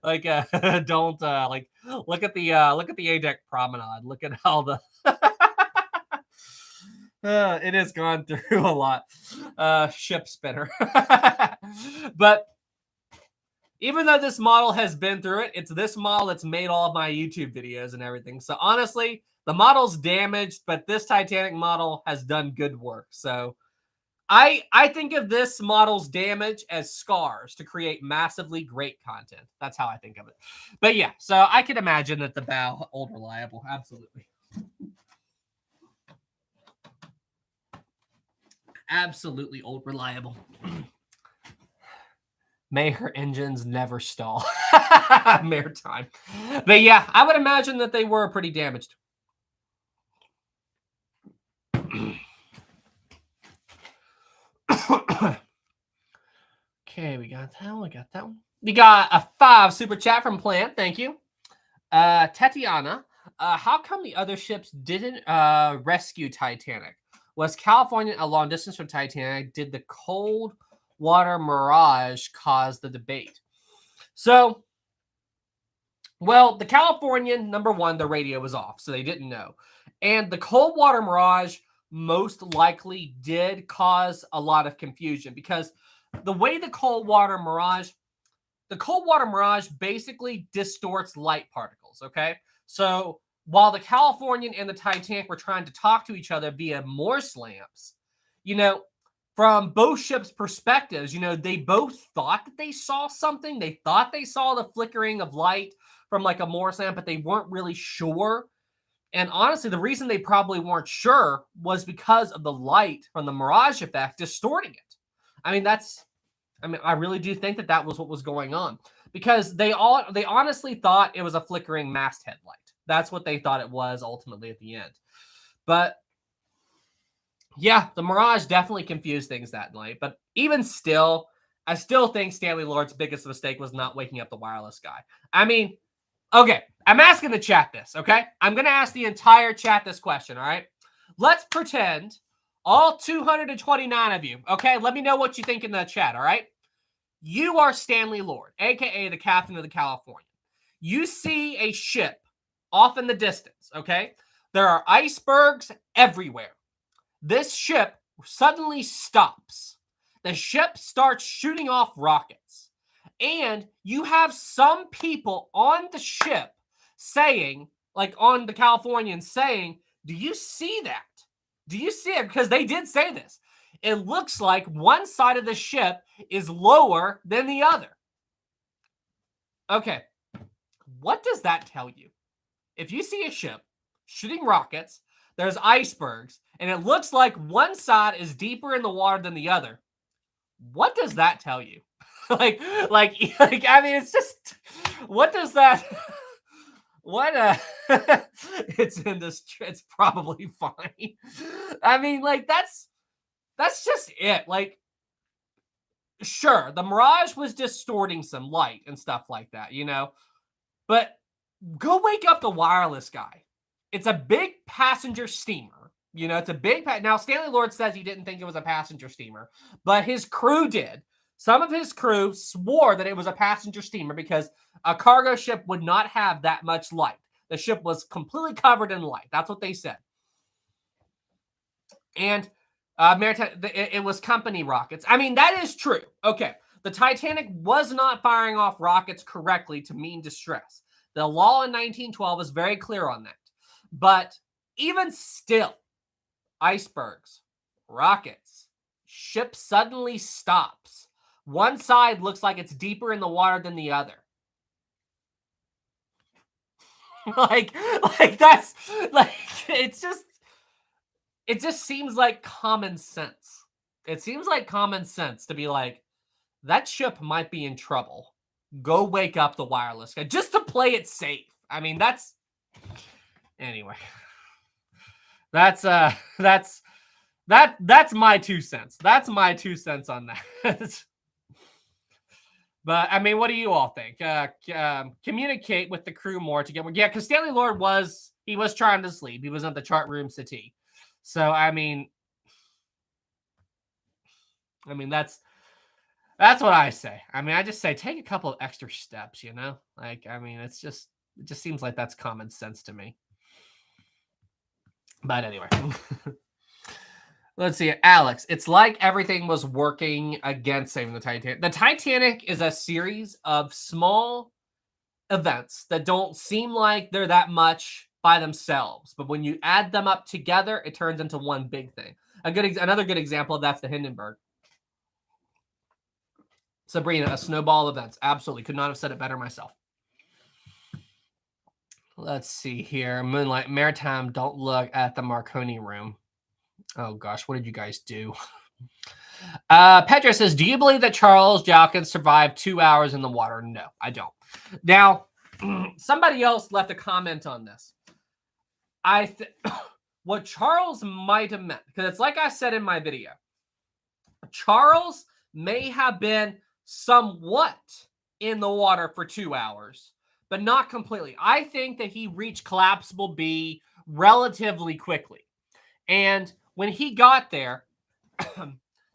Like don't like look at the A deck promenade. Look at all the It has gone through a lot. Ship spinner. But even though this model has been through it, it's this model that's made all of my YouTube videos and everything. So honestly, the model's damaged, but this Titanic model has done good work. So I think of this model's damage as scars to create massively great content. That's how I think of it. But yeah, so I can imagine that the bow old reliable. Absolutely. Absolutely old reliable. May her engines never stall. Maritime. But yeah, I would imagine that they were pretty damaged. Okay, we got that one. We got that one. We got a 5 super chat from Plant. Thank you. Tatiana, how come the other ships didn't rescue Titanic? Was Californian a long distance from Titanic? Did the cold water mirage cause the debate? So, well, the Californian, number one, the radio was off, so they didn't know. And the cold water mirage most likely did cause a lot of confusion because the way the cold water mirage basically distorts light particles, okay? So while the Californian and the Titanic were trying to talk to each other via Morse lamps, from both ships' perspectives, they both thought that they saw something. They thought they saw the flickering of light from like a Morse lamp, but they weren't really sure. And honestly, the reason they probably weren't sure was because of the light from the mirage effect distorting it. I really do think that was what was going on because they honestly thought it was a flickering masthead light. That's what they thought it was ultimately at the end. But yeah, the mirage definitely confused things that night. But even still, I still think Stanley Lord's biggest mistake was not waking up the wireless guy. Okay, I'm asking the chat this, okay? I'm going to ask the entire chat this question, all right? Let's pretend all 229 of you, okay? Let me know what you think in the chat, all right? You are Stanley Lord, a.k.a. the captain of the Californian. You see a ship off in the distance, okay? There are icebergs everywhere. This ship suddenly stops. The ship starts shooting off rockets. And you have some people on the ship saying, like on the Californian saying, do you see that? Do you see it? Because they did say this. It looks like one side of the ship is lower than the other. Okay. What does that tell you? If you see a ship shooting rockets, there's icebergs, and it looks like one side is deeper in the water than the other, what does that tell you? It's just, what does that, it's in this, it's probably fine. That's just it. Sure, the mirage was distorting some light and stuff like that, but go wake up the wireless guy. It's a big passenger steamer. It's a big... Now, Stanley Lord says he didn't think it was a passenger steamer, but his crew did. Some of his crew swore that it was a passenger steamer because a cargo ship would not have that much light. The ship was completely covered in light. That's what they said. And it was company rockets. That is true. Okay. The Titanic was not firing off rockets correctly to mean distress. The law in 1912 is very clear on that. But even still, icebergs, rockets, ship suddenly stops. One side looks like it's deeper in the water than the other. That's it just seems like common sense. It seems like common sense to be like, that ship might be in trouble. Go wake up the wireless guy just to play it safe. Anyway. That's my 2 cents. That's my 2 cents on that. But what do you all think? Communicate with the crew more to get more. Yeah, because Stanley Lord was trying to sleep. He was at the chart room city. So that's what I say. I just say take a couple of extra steps. It just seems like that's common sense to me. But anyway. Let's see, Alex. It's like everything was working against saving the Titanic. The Titanic is a series of small events that don't seem like they're that much by themselves, but when you add them up together, it turns into one big thing. Another good example of that's the Hindenburg. Sabrina, a snowball of events. Absolutely, could not have said it better myself. Let's see here. Moonlight Maritime. Don't look at the Marconi room. Oh gosh, what did you guys do? Petra says, do you believe that Charles Jalkins survived 2 hours in the water? No, I don't. Now, somebody else left a comment on this. What Charles might have meant, because it's like I said in my video, Charles may have been somewhat in the water for 2 hours, but not completely. I think that he reached collapsible B relatively quickly. And when he got there,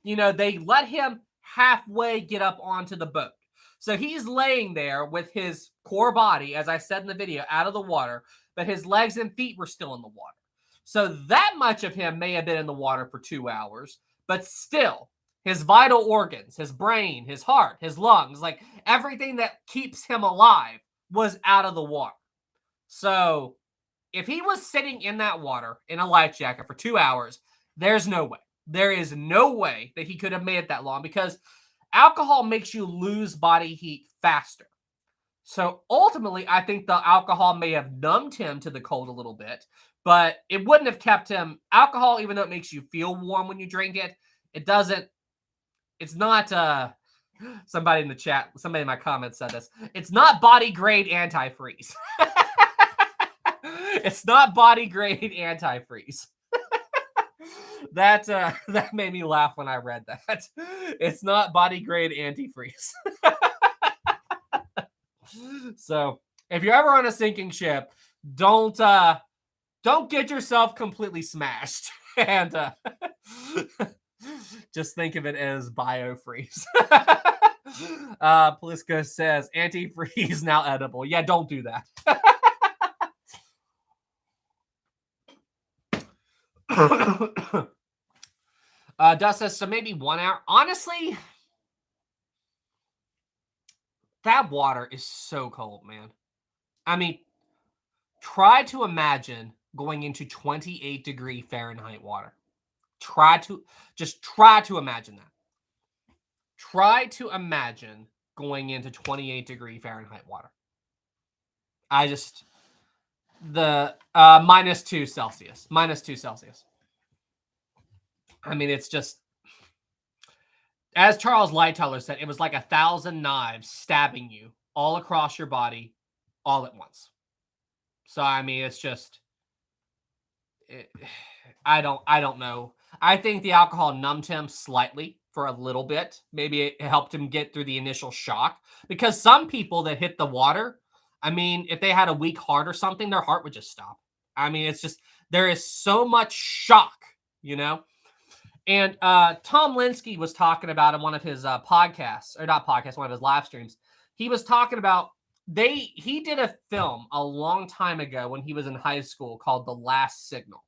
they let him halfway get up onto the boat. So he's laying there with his core body, as I said in the video, out of the water, but his legs and feet were still in the water. So that much of him may have been in the water for 2 hours, but still, his vital organs, his brain, his heart, his lungs, like everything that keeps him alive was out of the water. So if he was sitting in that water in a life jacket for 2 hours, there's no way. There is no way that he could have made it that long because alcohol makes you lose body heat faster. So ultimately, I think the alcohol may have numbed him to the cold a little bit, but it wouldn't have kept him. Alcohol, even though it makes you feel warm when you drink it, it doesn't. It's not. Somebody in the chat, somebody in my comments said this. It's not body grade antifreeze. It's not body grade antifreeze. That made me laugh when I read that. It's not body grade antifreeze. So if you're ever on a sinking ship, don't get yourself completely smashed, and just think of it as biofreeze. Plisco says antifreeze now edible. Yeah, don't do that. Dust says, so maybe 1 hour. Honestly, that water is so cold, man. I mean, try to imagine going into 28 degree Fahrenheit water. Try to imagine that. Try to imagine going into 28 degree Fahrenheit water. The -2 Celsius. -2 Celsius. I mean, it's just, as Charles Lightoller said, it was like 1,000 knives stabbing you all across your body all at once. So, I mean, it's just, I don't know. I think the alcohol numbed him slightly for a little bit. Maybe it helped him get through the initial shock, because some people that hit the water, I mean, if they had a weak heart or something, their heart would just stop. I mean, it's just, there is so much shock, And Tom Linsky was talking about in one of his podcasts, or not podcasts, one of his live streams. He was talking about he did a film a long time ago when he was in high school called The Last Signal.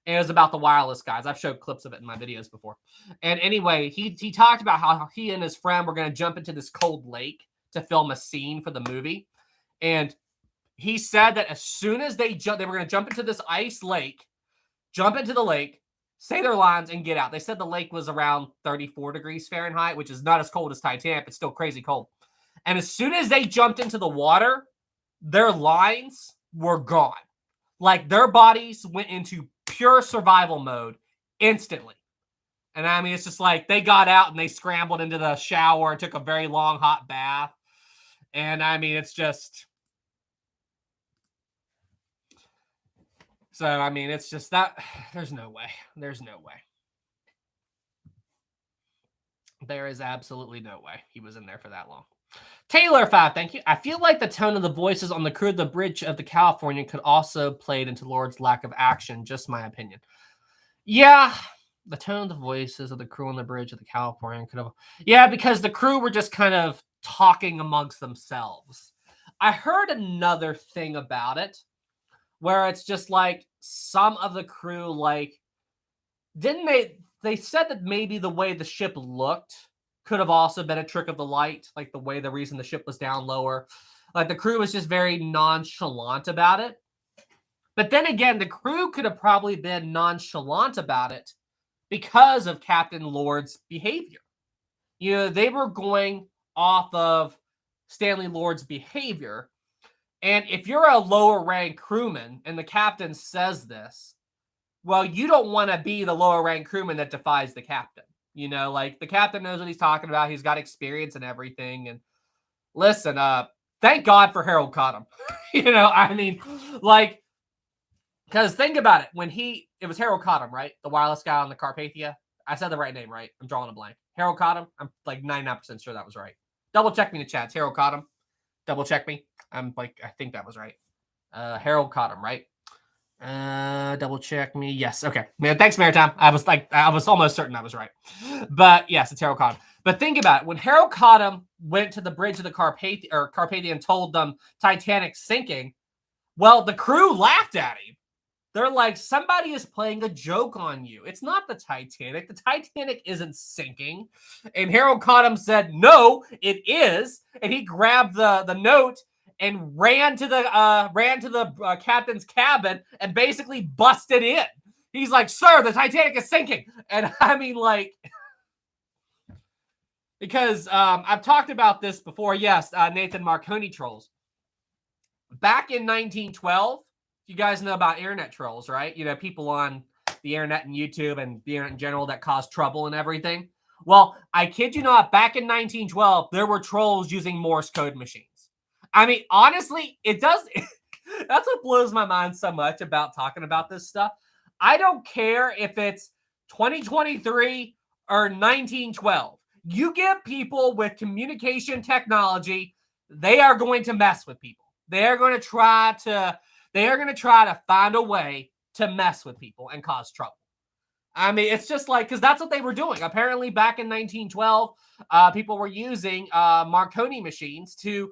And it was about the wireless guys. I've showed clips of it in my videos before. And anyway, he talked about how he and his friend were going to jump into this cold lake to film a scene for the movie. And he said that as soon as they were going to jump into this ice lake, jump into the lake, say their lines, and get out. They said the lake was around 34 degrees Fahrenheit, which is not as cold as Titanic, but still crazy cold. And as soon as they jumped into the water, their lines were gone. Like, their bodies went into pure survival mode instantly. And I mean, it's just like they got out and they scrambled into the shower and took a very long hot bath. And I mean, it's just... So, I mean, it's just that there's no way. There's no way. There is absolutely no way he was in there for that long. Taylor 5, thank you. I feel like the tone of the voices on the crew of the bridge of the Californian could also played into Lord's lack of action. Just my opinion. Yeah, the tone of the voices of the crew on the bridge of the Californian could have... Yeah, because the crew were just kind of talking amongst themselves. I heard another thing about it, where it's just like some of the crew, like, didn't they said that maybe the way the ship looked could have also been a trick of the light, like the reason the ship was down lower. Like the crew was just very nonchalant about it. But then again, the crew could have probably been nonchalant about it because of Captain Lord's behavior. You know, they were going off of Stanley Lord's behavior. And if you're a lower rank crewman and the captain says this, well, you don't want to be the lower rank crewman that defies the captain. You know, like the captain knows what he's talking about. He's got experience and everything. And listen, thank God for Harold Cottam. You know, I mean, like, because think about it. It was Harold Cottam, right? The wireless guy on the Carpathia. I said the right name, right? I'm drawing a blank. Harold Cottam. I'm like 99% sure that was right. Double check me in the chat. It's Harold Cottam. Double check me. I think that was right. Harold Cottam, right? Double check me. Yes. Okay. Man, thanks, Maritime. I was almost certain I was right. But yes, it's Harold Cottam. But think about it. When Harold Cottam went to the bridge of the Carpathia and told them Titanic's sinking, well, the crew laughed at him. They're like, somebody is playing a joke on you. It's not the Titanic. The Titanic isn't sinking. And Harold Cottam said, no, it is. And he grabbed the note and ran to the captain's cabin and basically busted in. He's like, sir, the Titanic is sinking. And I mean, like, because I've talked about this before. Yes, Nathan Marconi trolls. Back in 1912, you guys know about internet trolls, right? You know, people on the internet and YouTube and the internet in general that cause trouble and everything. Well, I kid you not, back in 1912, there were trolls using Morse code machines. I mean, honestly, it does. That's what blows my mind so much about talking about this stuff. I don't care if it's 2023 or 1912. You get people with communication technology, they are going to mess with people. They are going to try to find a way to mess with people and cause trouble. I mean, it's just like, because that's what they were doing. Apparently, back in 1912, people were using Marconi machines to,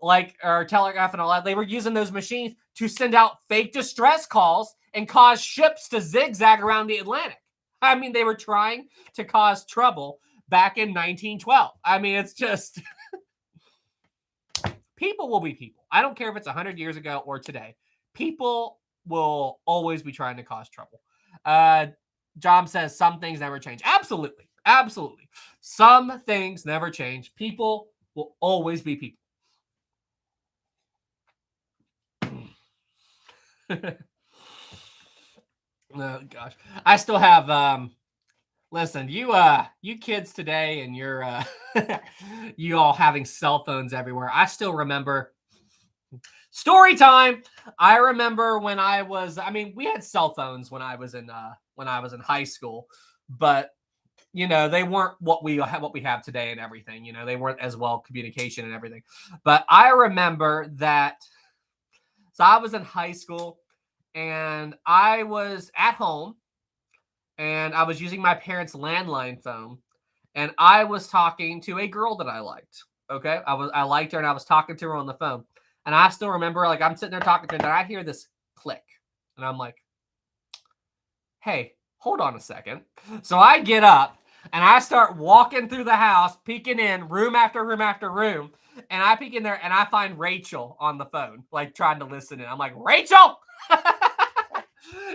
or telegraph and all that. They were using those machines to send out fake distress calls and cause ships to zigzag around the Atlantic. I mean, they were trying to cause trouble back in 1912. I mean, it's just... People will be people. I don't care if it's 100 years ago or today. People will always be trying to cause trouble. John says some things never change. Absolutely. Absolutely. Some things never change. People will always be people. Oh, gosh. I still have... Listen, you kids today and you're you all having cell phones everywhere. I still remember story time. I remember when we had cell phones when I was in high school, but you know, they weren't what we have today and everything. You know, they weren't as well communication and everything. But I remember that. So I was in high school and I was at home. And I was using my parents' landline phone, and I was talking to a girl that I liked. Okay, I liked her, and I was talking to her on the phone. And I still remember, like, I'm sitting there talking to her, and I hear this click, and I'm like, "Hey, hold on a second." So I get up and I start walking through the house, peeking in room after room after room, and I peek in there, and I find Rachel on the phone, like trying to listen in. I'm like, "Rachel."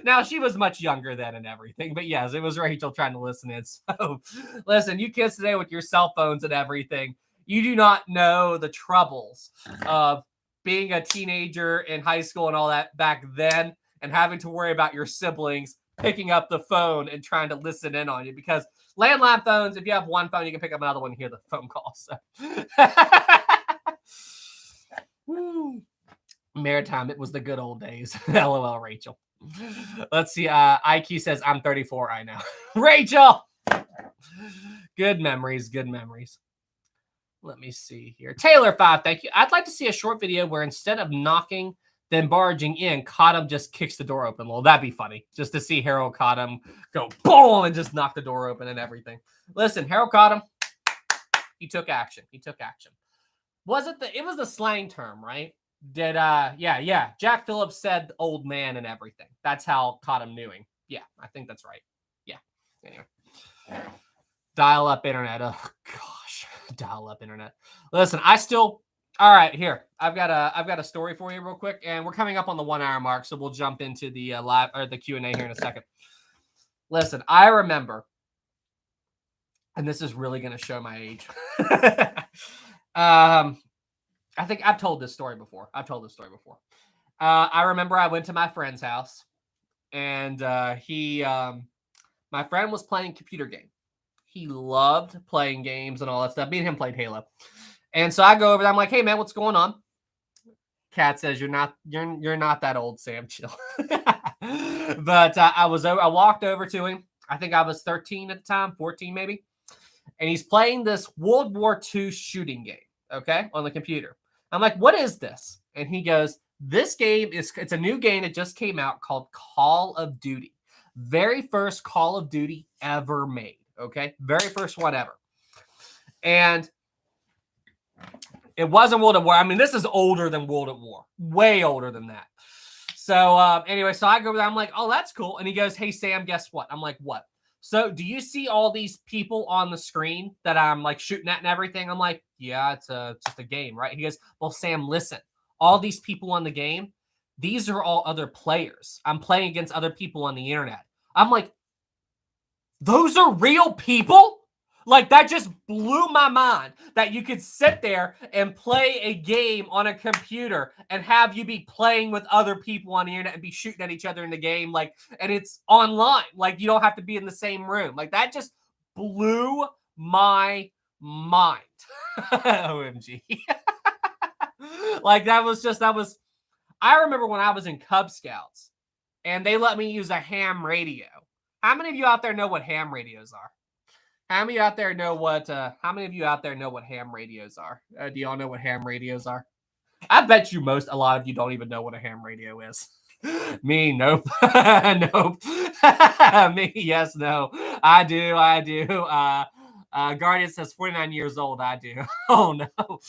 Now, she was much younger then and everything, but yes, it was Rachel trying to listen in. So, listen, you kids today with your cell phones and everything, you do not know the troubles of being a teenager in high school and all that back then and having to worry about your siblings picking up the phone and trying to listen in on you. Because landline phones, if you have one phone, you can pick up another one and hear the phone call. So. Maritime, it was the good old days. LOL, Rachel. Let's see. IQ says, I'm 34. I know. Rachel! Good memories. Good memories. Let me see here. Taylor 5, thank you. I'd like to see a short video where instead of knocking, then barging in, Cottam just kicks the door open. Well, that'd be funny. Just to see Harold Cottam go boom and just knock the door open and everything. Listen, Harold Cottam, he took action. He took action. It was the slang term, right? Yeah. Jack Phillips said old man and everything. That's how Cottam knew him. Yeah, I think that's right. Yeah. Anyway. Dial-up internet. Oh gosh, dial-up internet. Listen, all right, here. I've got a story for you real quick, and we're coming up on the 1 hour mark, so we'll jump into the live or the Q&A here in a second. Listen, I remember, and this is really going to show my age. I think I've told this story before. I remember I went to my friend's house, and my friend was playing computer game. He loved playing games and all that stuff. Me and him played Halo. And so I go over there. I'm like, hey, man, what's going on? Kat says, you're not that old, Sam. Chill. But I walked over to him. I think I was 13 at the time, 14 maybe. And he's playing this World War II shooting game, okay, on the computer. I'm like, what is this? And he goes, this game it's a new game that just came out called Call of Duty. Very first Call of Duty ever made. Okay, very first one ever. And it wasn't World at War. I mean, this is older than World at War. Way older than that. So anyway, so I go there. I'm like, oh, that's cool. And he goes, hey, Sam, guess what? I'm like, what? So do you see all these people on the screen that I'm like shooting at and everything? I'm like, yeah, it's just a game, right? He goes, well, Sam, listen. All these people on the game, these are all other players. I'm playing against other people on the internet. I'm like, those are real people? Like, that just blew my mind that you could sit there and play a game on a computer and have you be playing with other people on the internet and be shooting at each other in the game. Like, and it's online. Like, you don't have to be in the same room. Like, that just blew my mind. OMG. Like, I remember when I was in Cub Scouts and they let me use a ham radio. How many of you out there know what ham radios are? How many of you out there know what ham radios are? Do y'all know what ham radios are? I bet you a lot of you don't even know what a ham radio is. Me, nope. Nope. Me, yes, no. I do. Guardian says 49 years old. I do. Oh, no.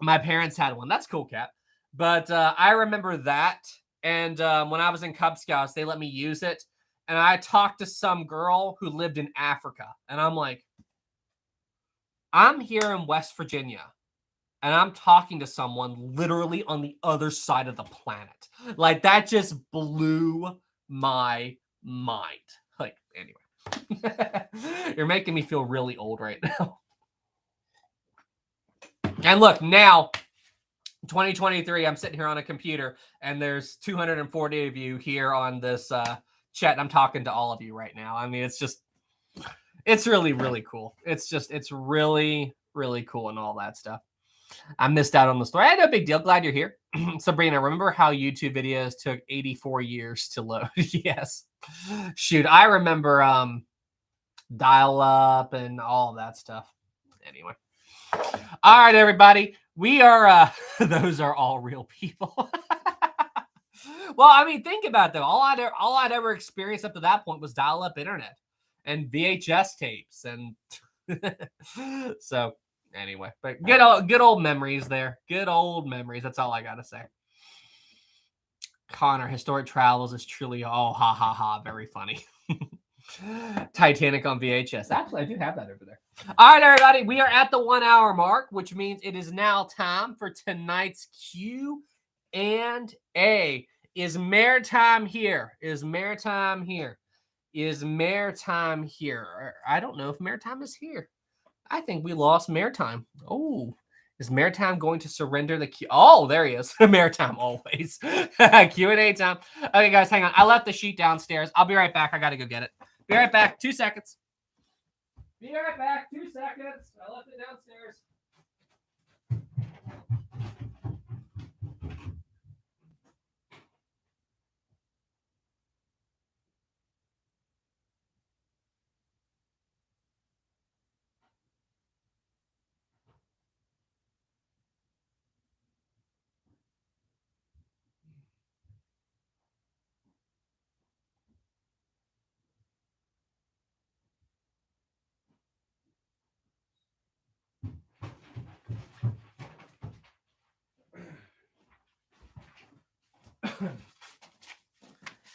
My parents had one. That's cool, Kat. But I remember that. And when I was in Cub Scouts, they let me use it. And I talked to some girl who lived in Africa. And I'm like, I'm here in West Virginia. And I'm talking to someone literally on the other side of the planet. Like, that just blew my mind. Like, anyway. You're making me feel really old right now. And look, now, 2023, I'm sitting here on a computer. And there's 240 of you here on this chat. I'm talking to all of you right now. I mean, it's really, really cool. It's really, really cool and all that stuff. I missed out on the story. No big deal. Glad you're here. Sabrina, remember how YouTube videos took 84 years to load? Yes. Shoot, I remember dial-up and all that stuff. Anyway. All right, everybody. We are, those are all real people. Well, I mean, think about it, though. All I'd ever experienced up to that point was dial-up internet and VHS tapes. And so anyway, but good old memories there. Good old memories. That's all I got to say. Connor, Historic Travels is truly, oh, ha, ha, ha, very funny. Titanic on VHS. Actually, I do have that over there. All right, everybody. We are at the 1 hour mark, which means it is now time for tonight's Q&A. Is Maritime here? Is Maritime here? Is Maritime here? I don't know if Maritime is here. I think we lost Maritime. Oh, is Maritime going to surrender the Q? Oh, there he is. Maritime always. Q&A time. Okay, guys, hang on. I left the sheet downstairs. I'll be right back. I got to go get it. Be right back. 2 seconds. Be right back. 2 seconds. I left it downstairs.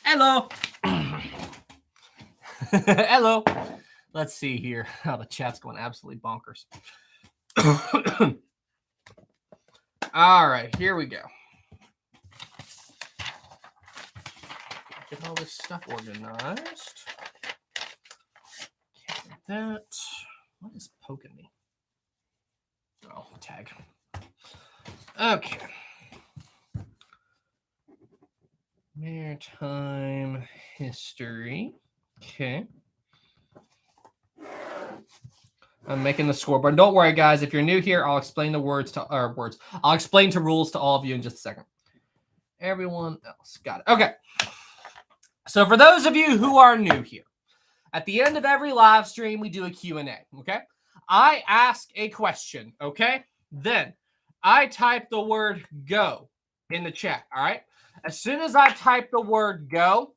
Hello. Hello. Let's see here. Oh, the chat's going absolutely bonkers. All right, here we go. Get all this stuff organized. That. What is poking me? Oh, tag. Okay. Maritime history. Okay. I'm making the scoreboard. Don't worry, guys. If you're new here, I'll explain the I'll explain to rules to all of you in just a second. Everyone else got it. Okay. So for those of you who are new here, at the end of every live stream, we do a Q&A. Okay. I ask a question. Okay. Then I type the word go in the chat. All right. As soon as I type the word go,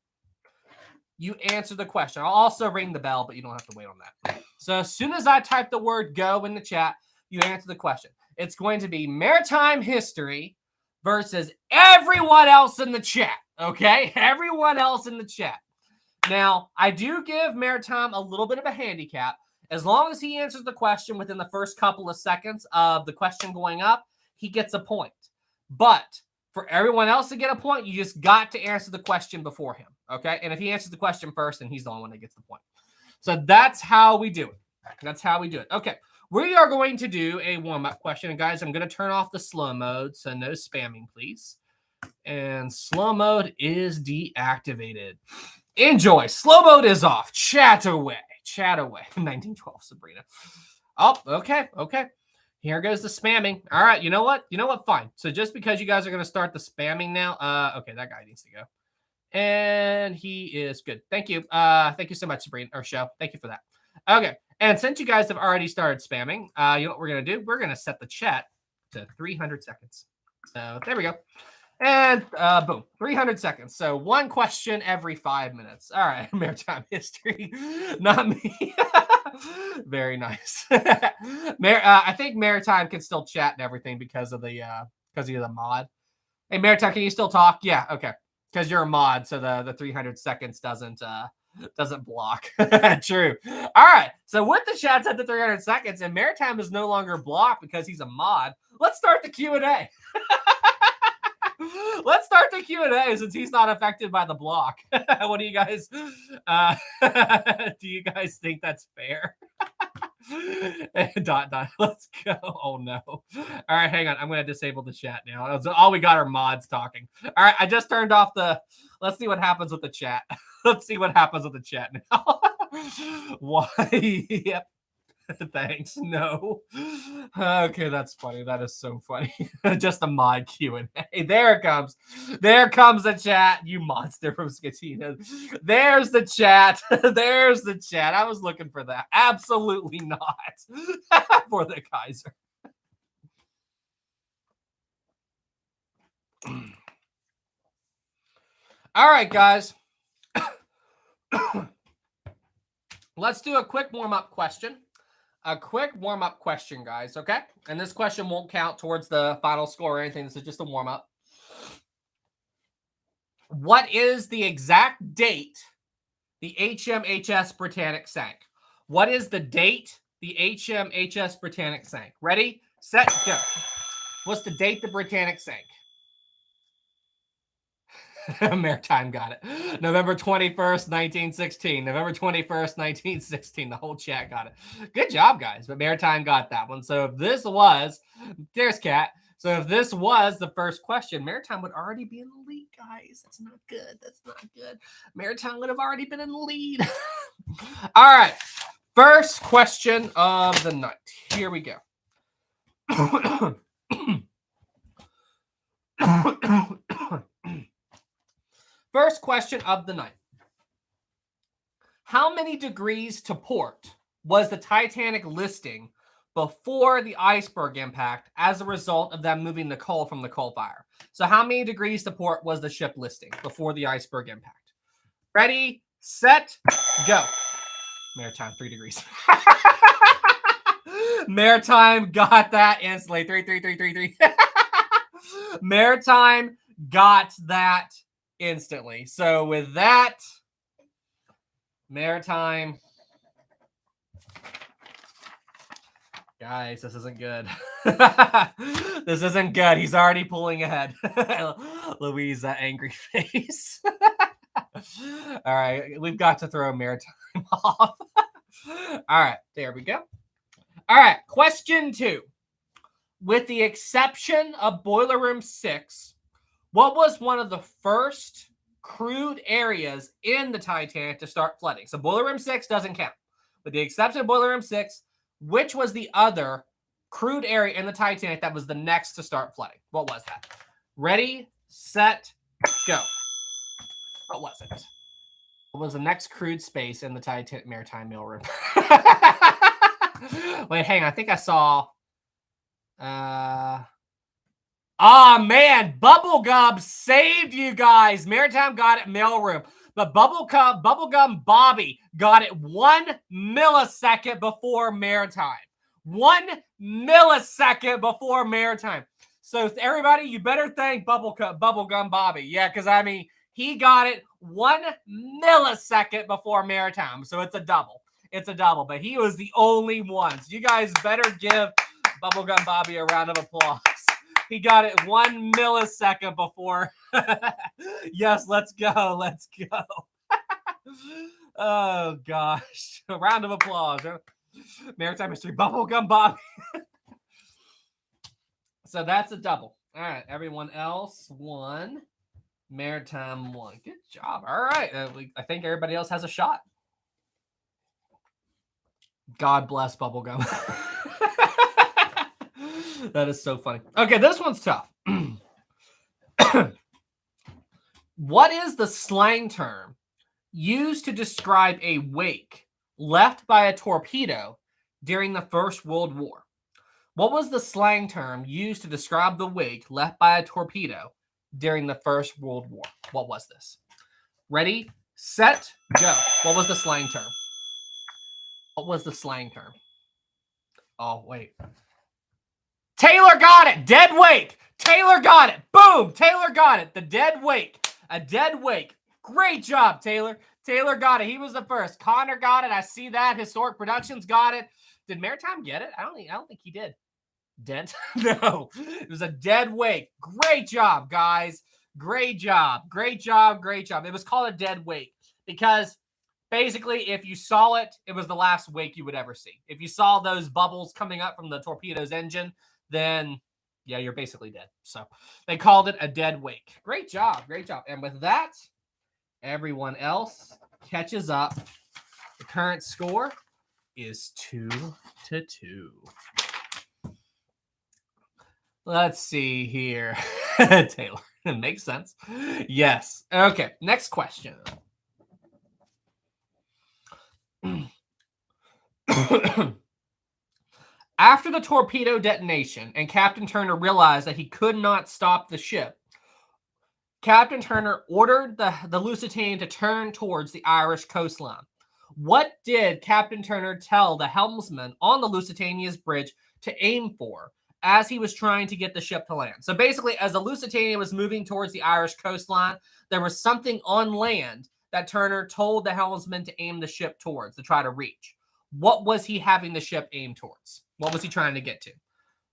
you answer the question. I'll also ring the bell, but you don't have to wait on that. So as soon as I type the word go in the chat, you answer the question. It's going to be maritime history versus everyone else in the chat. Okay? Everyone else in the chat. Now, I do give Maritime a little bit of a handicap. As long as he answers the question within the first couple of seconds of the question going up, he gets a point. But for everyone else to get a point, you just got to answer the question before him, okay? And if he answers the question first, then he's the only one that gets the point. So that's how we do it. That's how we do it. Okay, we are going to do a warm-up question. And guys, I'm going to turn off the slow mode, so no spamming, please. And slow mode is deactivated. Enjoy. Slow mode is off. Chat away. Chat away. 1912, Sabrina. Oh, okay, okay. Here goes the spamming. All right, you know what? You know what? Fine. So just because you guys are going to start the spamming now, okay, that guy needs to go. And he is good. Thank you. Thank you so much, Sabrina, or Show. Thank you for that. Okay, and since you guys have already started spamming, you know what we're going to do? We're going to set the chat to 300 seconds. So there we go. And boom, 300 seconds. So one question every 5 minutes. All right, maritime history. Not me. Very nice. I think Maritime can still chat and everything because of the mod. Hey, Maritime, can you still talk? Yeah, okay. Because you're a mod, so the 300 seconds doesn't block. True. All right. So with the chat set to 300 seconds, and Maritime is no longer blocked because he's a mod. Let's start the Q&A. Let's start the Q&A since he's not affected by the block. What do you guys do you guys think that's fair? Dot. Let's go. Oh no. All right, hang on. I'm going to disable the chat now. All we got are mods talking. All right, I just turned off the let's see what happens with the chat. Let's see what happens with the chat now. Why? Yep. Thanks. No. Okay, that's funny. That is so funny. Just a mod Q&A. There it comes. There comes the chat. You monster from Skatina. There's the chat. There's the chat. I was looking for that. Absolutely not. For the Kaiser. All right, guys. Let's do a quick warm-up question. A quick warm-up question, guys, okay? And this question won't count towards the final score or anything. This is just a warm-up. What is the exact date the HMHS Britannic sank? What is the date the HMHS Britannic sank? Ready, set, go. What's the date the Britannic sank? Maritime got it. November 21st, 1916. November 21st, 1916. The whole chat got it. Good job, guys. But Maritime got that one. So if this was, there's Cat. So if this was the first question, Maritime would already be in the lead, guys. That's not good. That's not good. Maritime would have already been in the lead. All right. First question of the night. Here we go. First question of the night. How many degrees to port was the Titanic listing before the iceberg impact as a result of them moving the coal from the coal fire? So how many degrees to port was the ship listing before the iceberg impact? Ready, set, go. Maritime, 3 degrees. Maritime got that instantly. 3. Maritime got that instantly. So with that, Maritime. Guys, this isn't good. This isn't good. He's already pulling ahead. Louise, that angry face. All right, we've got to throw Maritime off. All right, there we go. All right, question 2. With the exception of Boiler Room 6, what was one of the first crewed areas in the Titanic to start flooding? So Boiler Room 6 doesn't count. With the exception of Boiler Room 6, which was the other crewed area in the Titanic that was the next to start flooding? What was that? Ready, set, go. What was it? What was the next crewed space in the Titanic maritime mailroom? Wait, hang on. I think I saw... man, Bubblegum saved you guys. Maritime got it, mailroom. But Bubblegum Bobby got it 1 millisecond before Maritime. 1 millisecond before Maritime. So everybody, you better thank Bubblegum Bobby. Yeah, because I mean, he got it 1 millisecond before Maritime. So it's a double. It's a double. But he was the only one. So you guys better give Bubblegum Bobby a round of applause. He got it 1 millisecond before. Yes, let's go. Let's go. Oh, gosh. A round of applause. Maritime history. Bubblegum Bobby. So that's a double. All right. Everyone else won. Maritime won. Good job. All right. I think everybody else has a shot. God bless Bubblegum. That is so funny. Okay, this one's tough. What is the slang term used to describe a wake left by a torpedo during the First World War? What was the slang term used to describe the wake left by a torpedo during the First World War? What was this? Ready, set, go. What was the slang term? What was the slang term? Oh, wait. Taylor got it. Dead wake. Taylor got it. Boom. Taylor got it. The dead wake. A dead wake. Great job, Taylor. Taylor got it. He was the first. Connor got it. I see that. Historic Productions got it. Did Maritime get it? I don't think he did. Dent? No. It was a dead wake. Great job, guys. Great job. Great job. Great job. It was called a dead wake because basically, if you saw it, it was the last wake you would ever see. If you saw those bubbles coming up from the torpedo's engine, then, yeah, you're basically dead. So they called it a dead wake. Great job. Great job. And with that, everyone else catches up. The current score is 2-2. Let's see here. Taylor. It makes sense. Yes. Okay. Next question. After the torpedo detonation and Captain Turner realized that he could not stop the ship, Captain Turner ordered the Lusitania to turn towards the Irish coastline. What did Captain Turner tell the helmsman on the Lusitania's bridge to aim for as he was trying to get the ship to land? So basically, as the Lusitania was moving towards the Irish coastline, there was something on land that Turner told the helmsman to aim the ship towards, to try to reach. What was he having the ship aim towards? What was he trying to get to?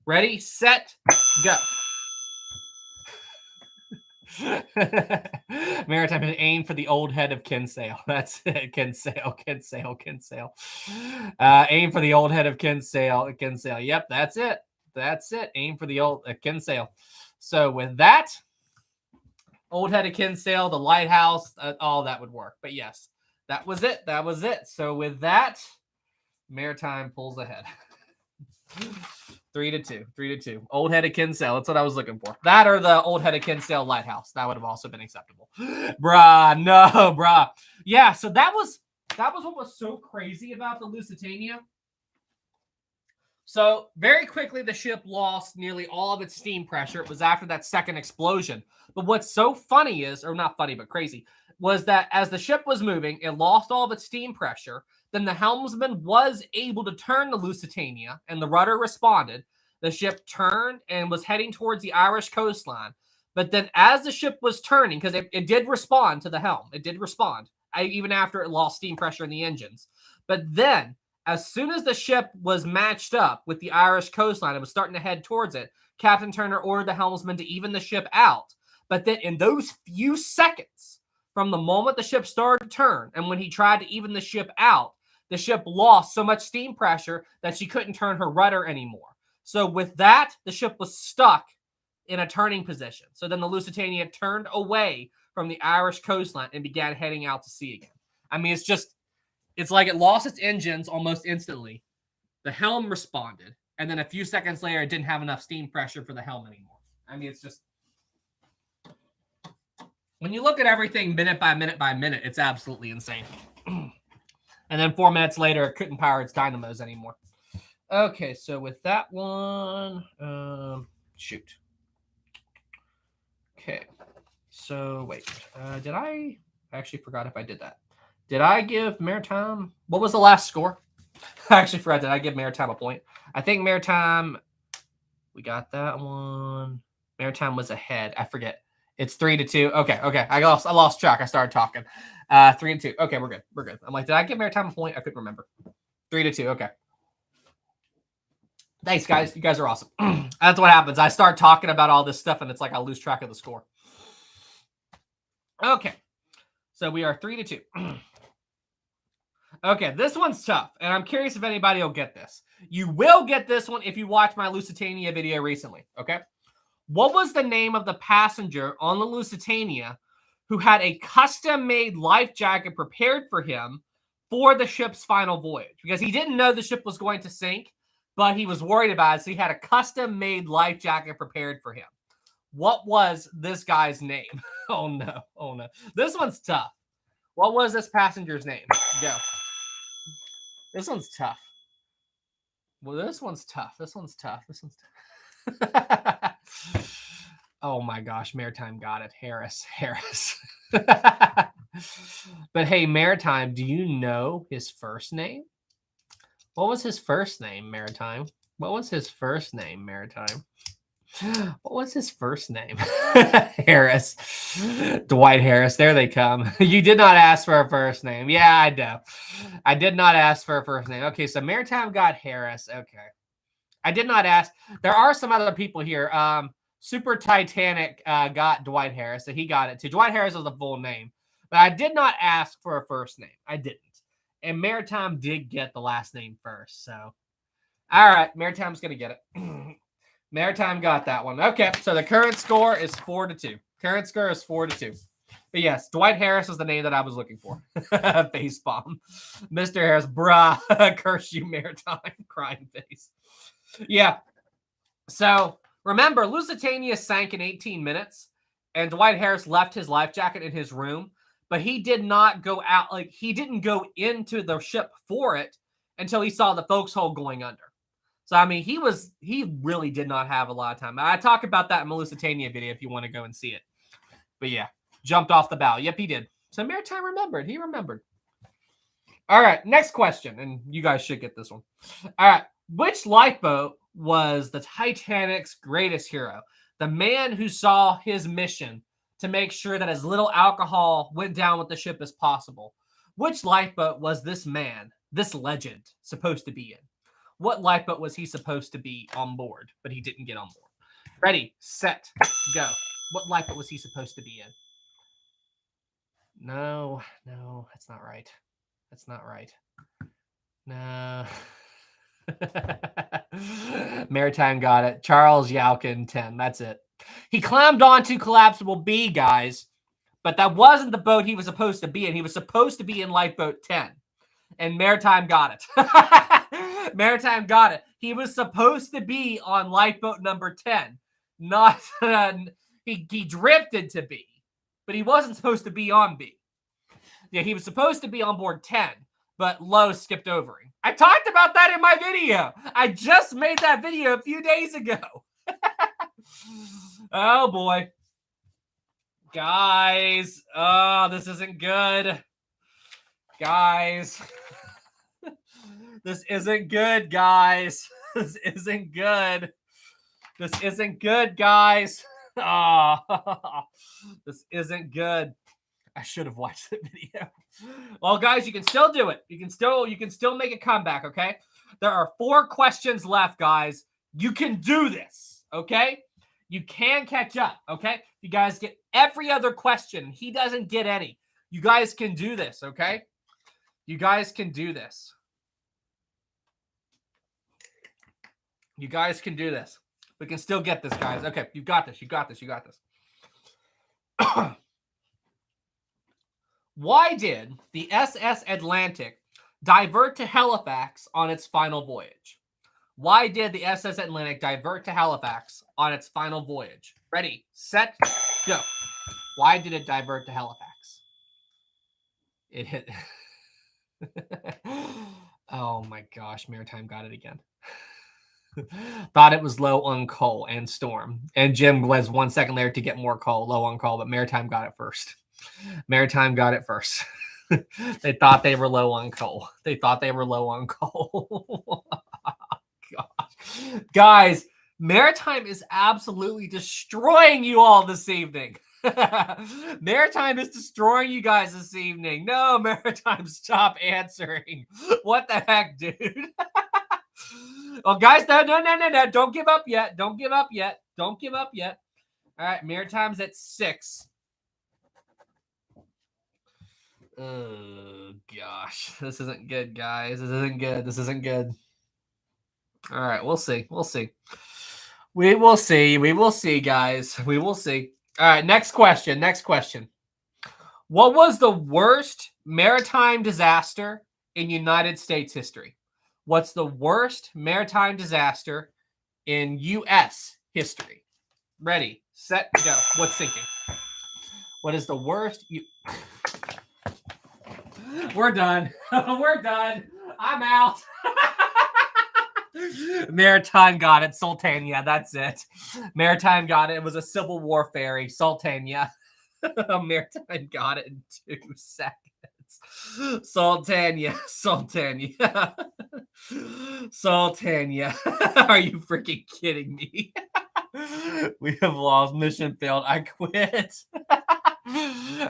Ready, set, go. Maritime and aim for the old head of Kinsale. That's it. Kinsale. Aim for the old head of Kinsale. Yep, that's it. That's it. Aim for the old Kinsale. So with that, old head of Kinsale, the lighthouse, all that would work. But yes, that was it. That was it. So with that, Maritime pulls ahead. 3-2. Old head of Kinsale. That's what I was looking for. That or the old head of Kinsale lighthouse. That would have also been acceptable. Bruh. Yeah, so that was what was so crazy about the Lusitania. So very quickly, the ship lost nearly all of its steam pressure. It was after that second explosion. But what's so funny is, or not funny, but crazy, was that as the ship was moving, it lost all of its steam pressure. Then the helmsman was able to turn the Lusitania, and the rudder responded. The ship turned and was heading towards the Irish coastline. But then as the ship was turning, because it did respond to the helm, it did respond. even after it lost steam pressure in the engines. But then, as soon as the ship was matched up with the Irish coastline, it was starting to head towards it, Captain Turner ordered the helmsman to even the ship out. But then in those few seconds, from the moment the ship started to turn and when he tried to even the ship out, the ship lost so much steam pressure that she couldn't turn her rudder anymore. So with that, the ship was stuck in a turning position. So then the Lusitania turned away from the Irish coastline and began heading out to sea again. I mean, it's like it lost its engines almost instantly. The helm responded. And then a few seconds later, it didn't have enough steam pressure for the helm anymore. I mean, it's just... when you look at everything minute by minute by minute, it's absolutely insane. And then 4 minutes later, it couldn't power its dynamos anymore. Okay, so with that one, shoot. Okay, so wait, did I actually forgot if I did that. Did I give Maritime, what was the last score? I actually forgot, did I give Maritime a point? I think Maritime, we got that one. Maritime was ahead, I forget. It's 3-2. Okay. I lost track. I started talking. 3-2. Okay, we're good. I'm like, did I give Maritime a point? I couldn't remember. 3-2. Okay. Thanks, guys. You guys are awesome. That's what happens. I start talking about all this stuff, and it's like I lose track of the score. Okay. So we are 3-2. Okay, this one's tough, and I'm curious if anybody will get this. You will get this one if you watch my Lusitania video recently, okay? What was the name of the passenger on the Lusitania who had a custom-made life jacket prepared for him for the ship's final voyage? Because he didn't know the ship was going to sink, but he was worried about it, so he had a custom-made life jacket prepared for him. What was this guy's name? Oh, no. This one's tough. What was this passenger's name? Go. This one's tough. Well, this one's tough. Oh my gosh, Maritime got it. Harris. But hey, Maritime, do you know his first name? What was his first name, Maritime? What was his first name? Harris. Dwight Harris. There they come. You did not ask for a first name. Yeah, I know. I did not ask for a first name. Okay, so Maritime got Harris. Okay. I did not ask. There are some other people here. Super Titanic got Dwight Harris, so he got it too. Dwight Harris is the full name, but I did not ask for a first name. I didn't. And Maritime did get the last name first, so. All right, Maritime's going to get it. Maritime got that one. Okay, so the current score is 4-2. But yes, Dwight Harris is the name that I was looking for. Facepalm. Mr. Harris, bruh, curse you, Maritime. Crying face. Yeah. So remember, Lusitania sank in 18 minutes, and Dwight Harris left his life jacket in his room, but he did not go out. Like, he didn't go into the ship for it until he saw the forecastle going under. So, I mean, he really did not have a lot of time. I talk about that in my Lusitania video if you want to go and see it. But yeah, jumped off the bow. Yep, he did. So Maritime remembered. He remembered. All right, next question, and you guys should get this one. All right. Which lifeboat was the Titanic's greatest hero? The man who saw his mission to make sure that as little alcohol went down with the ship as possible. Which lifeboat was this man, this legend, supposed to be in? What lifeboat was he supposed to be on board, but he didn't get on board? Ready, set, go. What lifeboat was he supposed to be in? No, that's not right. No. Maritime got it. Charles Yalkin, 10. That's it. He climbed onto Collapsible B, guys, but that wasn't the boat he was supposed to be in. He was supposed to be in Lifeboat 10, and Maritime got it. Maritime got it. He was supposed to be on Lifeboat number 10. Not he drifted to B, but he wasn't supposed to be on B. Yeah, he was supposed to be on board 10. But Lowe skipped over him. I talked about that in my video. I just made that video a few days ago. Oh, boy. Guys. Oh, this isn't good. Guys. This isn't good, guys. This isn't good. This isn't good, guys. Oh, this isn't good. I should have watched the video. Well, guys, you can still do it. You can still make a comeback, okay? There are 4 questions left, guys. You can do this, okay? You can catch up, okay? You guys get every other question. He doesn't get any. You guys can do this, okay? You guys can do this. You guys can do this. We can still get this, guys. Okay, you got this. You got this. You got this. Why did the SS Atlantic divert to Halifax on its final voyage? Why did the SS Atlantic divert to Halifax on its final voyage? Ready, set, go. Why did it divert to Halifax? It hit. Oh my gosh, Maritime got it again. Thought it was low on coal and storm. And Jim was 1 second later to get more coal, low on coal, but Maritime got it first. Maritime got it first. They thought they were low on coal. They thought they were low on coal. Gosh. Guys, Maritime is absolutely destroying you all this evening. Maritime is destroying you guys this evening. No, Maritime, stop answering. What the heck, dude? Oh, guys, no. Don't give up yet. Don't give up yet. Don't give up yet. All right, Maritime's at 6. Oh, gosh. This isn't good, guys. This isn't good. This isn't good. All right, we'll see. We'll see. We will see. We will see, guys. We will see. All right, next question. Next question. What was the worst maritime disaster in United States history? What's the worst maritime disaster in U.S. history? Ready, set, go. What's sinking? What is the worst? We're done. We're done. I'm out. Maritime got it. Sultania. That's it. Maritime got it. It was a Civil War ferry. Sultania. Maritime got it in 2 seconds. Sultania. Sultania. Sultania. Are you freaking kidding me? We have lost. Mission failed. I quit.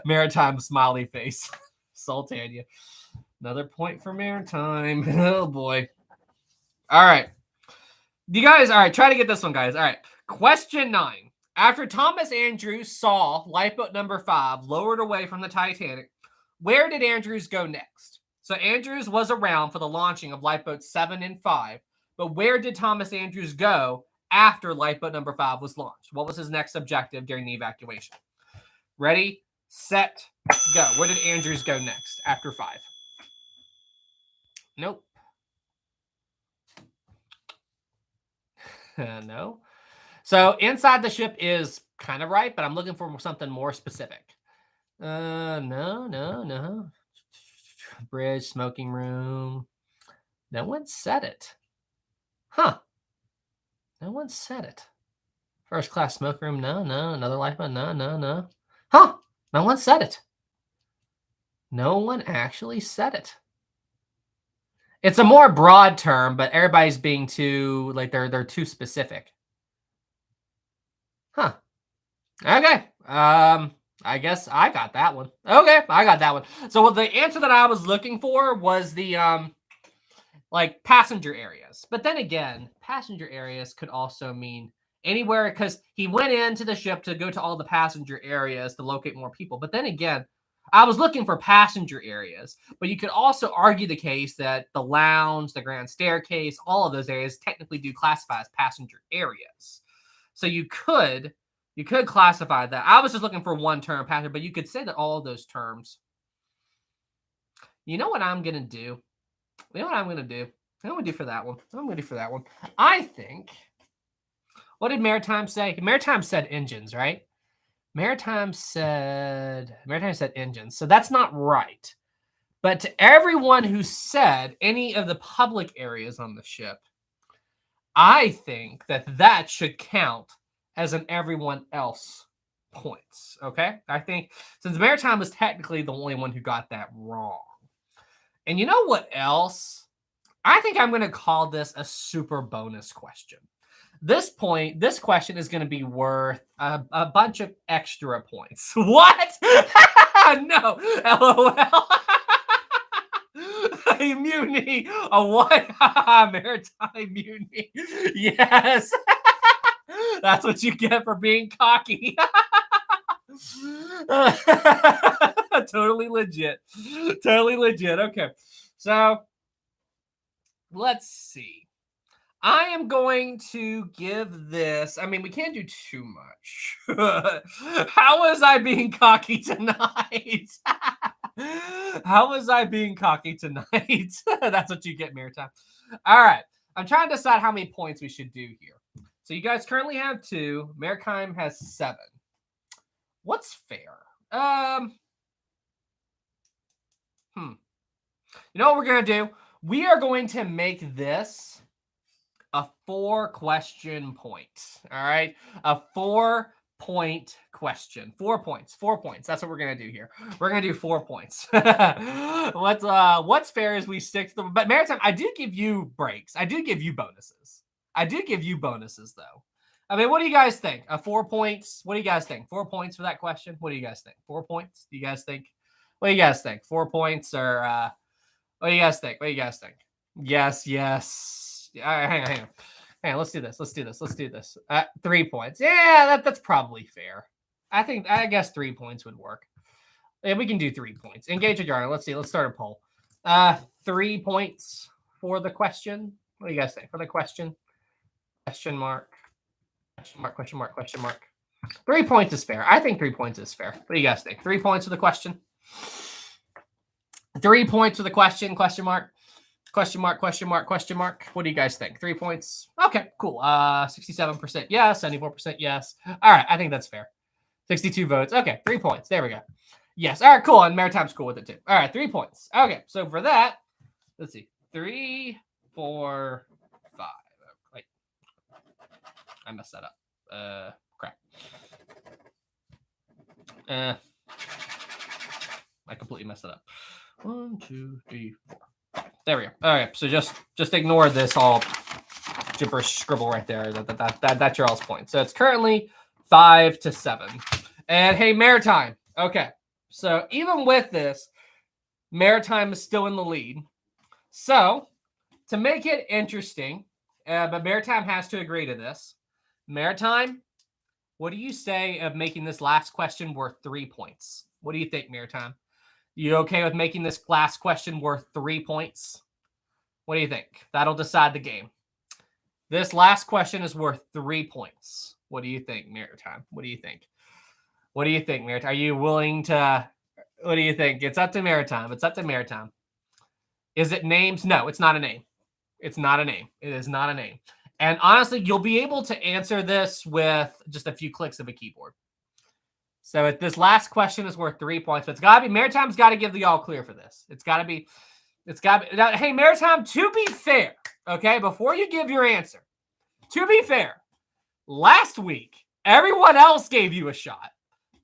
Maritime smiley face. Sultania. Another point for Maritime. Oh boy. All right. You guys, all right, try to get this one, guys. All right. Question 9. After Thomas Andrews saw lifeboat number 5 lowered away from the Titanic, where did Andrews go next? So Andrews was around for the launching of lifeboats 7 and 5, but where did Thomas Andrews go after lifeboat number 5 was launched? What was his next objective during the evacuation? Ready, set, go. Where did Andrews go next after 5? Nope. No. So inside the ship is kind of right, but I'm looking for something more specific. No. Bridge, smoking room. No one said it. Huh. No one said it. First class smoke room. No. Another lifeboat. No. Huh. No one said it. No one actually said it. It's a more broad term, but everybody's being too, like, they're too specific. Huh. Okay. I guess I got that one. Okay, I got that one. So the answer that I was looking for was the like passenger areas. But then again, passenger areas could also mean anywhere, because he went into the ship to go to all the passenger areas to locate more people. But then again, I was looking for passenger areas, but you could also argue the case that the lounge, the grand staircase, all of those areas technically do classify as passenger areas. So you could classify that. I was just looking for one term, passenger, but you could say that all of those terms. You know what I'm going to do? You know what I'm going to do? I'm going to do for that one. I'm going to do for that one. I think, what did Maritime say? Maritime said engines, right? Maritime said engines. So that's not right. But to everyone who said any of the public areas on the ship, I think that should count as an everyone else points. Okay? I think since Maritime was technically the only one who got that wrong. And you know what else? I think I'm going to call this a super bonus question. This question is going to be worth a bunch of extra points. What? No. LOL. mutiny. A what? Maritime mutiny. Yes. That's what you get for being cocky. Totally legit. Totally legit. Okay. So let's see. I am going to give this. I mean, we can't do too much. How was I being cocky tonight? How was I being cocky tonight? That's what you get, Maritime. All right. I'm trying to decide how many points we should do here. So you guys currently have 2. Maritime has 7. What's fair? You know what we're going to do? We are going to make this a 4-question point. All right. A 4-point question. 4 points. 4 points. That's what we're going to do here. We're going to do 4 points. What's fair is we stick to them. But Maritime, I do give you breaks. I do give you bonuses. I do give you bonuses, though. I mean, what do you guys think? 4 points. What do you guys think? 4 points for that question. What do you guys think? 4 points? Do you guys think? What do you guys think? 4 points or what do you guys think? What do you guys think? Yes, yes. All right, hang on. Let's do this. Let's do this. 3 points. Yeah, that's probably fair. I guess 3 points would work. Yeah, we can do 3 points. Engage with Yarn. Let's see. Let's start a poll. 3 points for the question. What do you guys think for the question? Question mark. Question mark. 3 points is fair. I think 3 points is fair. What do you guys think? 3 points for the question. 3 points for the question. Question mark. Question mark. What do you guys think? 3 points. Okay, cool. 67% yes, 74% yes. All right, I think that's fair. 62 votes. Okay, 3 points. There we go. Yes. All right, cool. And Maritime's cool with it too. All right, 3 points. Okay, so for that, let's see. 3, 4, 5. Wait. I messed that up. Crap. I completely messed it up. 1, 2, 3, 4. There we go. All right, so just ignore this all gibberish scribble right there. That's your all's point. So it's currently 5-7. And hey, Maritime. Okay, so even with this, Maritime is still in the lead. So to make it interesting, but Maritime has to agree to this. Maritime, what do you say of making this last question worth 3 points? What do you think, Maritime? You okay with making this last question worth 3 points? What do you think? That'll decide the game. This last question is worth 3 points. What do you think, Maritime? What do you think? What do you think, Maritime? Are you willing to... What do you think? It's up to Maritime. It's up to Maritime. Is it names? No, it's not a name. It's not a name. It is not a name. And honestly, you'll be able to answer this with just a few clicks of a keyboard. So if this last question is worth 3 points, but it's got to be, Maritime's got to give the all clear for this. It's got to be. Now, hey, Maritime, to be fair, okay, before you give your answer, to be fair, last week, everyone else gave you a shot.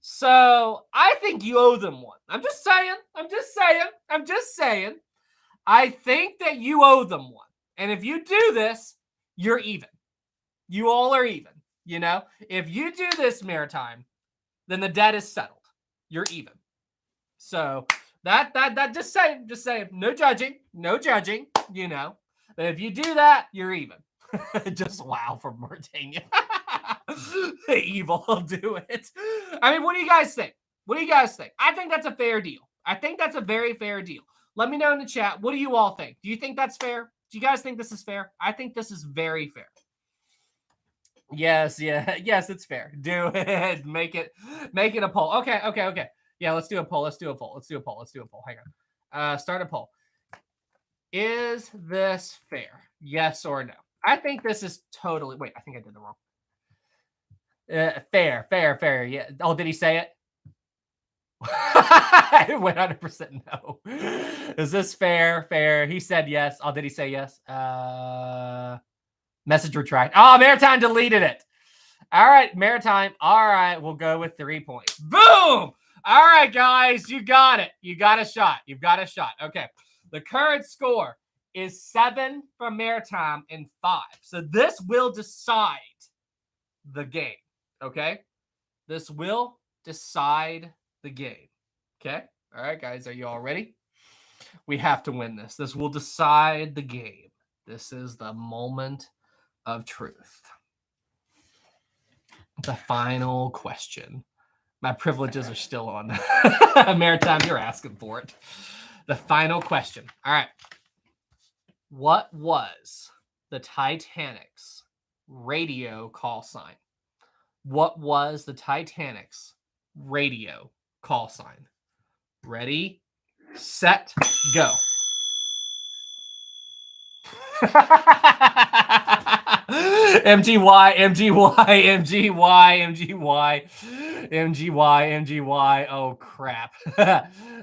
So I think you owe them one. I'm just saying. I think that you owe them one. And if you do this, you're even. You all are even, you know? If you do this, Maritime, then the debt is settled. You're even. So that just say no judging, you know. But if you do that, you're even. Just wow from Mauritania. Evil will do it. I mean, what do you guys think? I think that's a fair deal. I think that's a very fair deal. Let me know in the chat. What do you all think? Do you think that's fair? Do you guys think this is fair? I think this is very fair. Yes, it's fair. Do it. Make it a poll. Okay. Yeah, let's do a poll. Hang on. Start a poll. Is this fair? Yes or no? I think this is totally... Wait, I think I did it wrong. Fair. Yeah. Oh, did he say it? 100% no. Is this fair? He said yes. Oh, did he say yes? Message retract. Oh, Maritime deleted it. All right, Maritime. All right, we'll go with 3 points. Boom! All right, guys, you got it. You've got a shot. Okay. The current score is 7 from Maritime and 5. So this will decide the game. Okay? This will decide the game. Okay? All right, guys, are you all ready? We have to win this. This will decide the game. This is the moment of truth. The final question. My privileges are still on. Maritime, you're asking for it. The final question. All right. What was the Titanic's radio call sign? What was the Titanic's radio call sign? Ready, set, go. MGY, MGY, MGY, MGY, MGY, MGY. Oh, crap.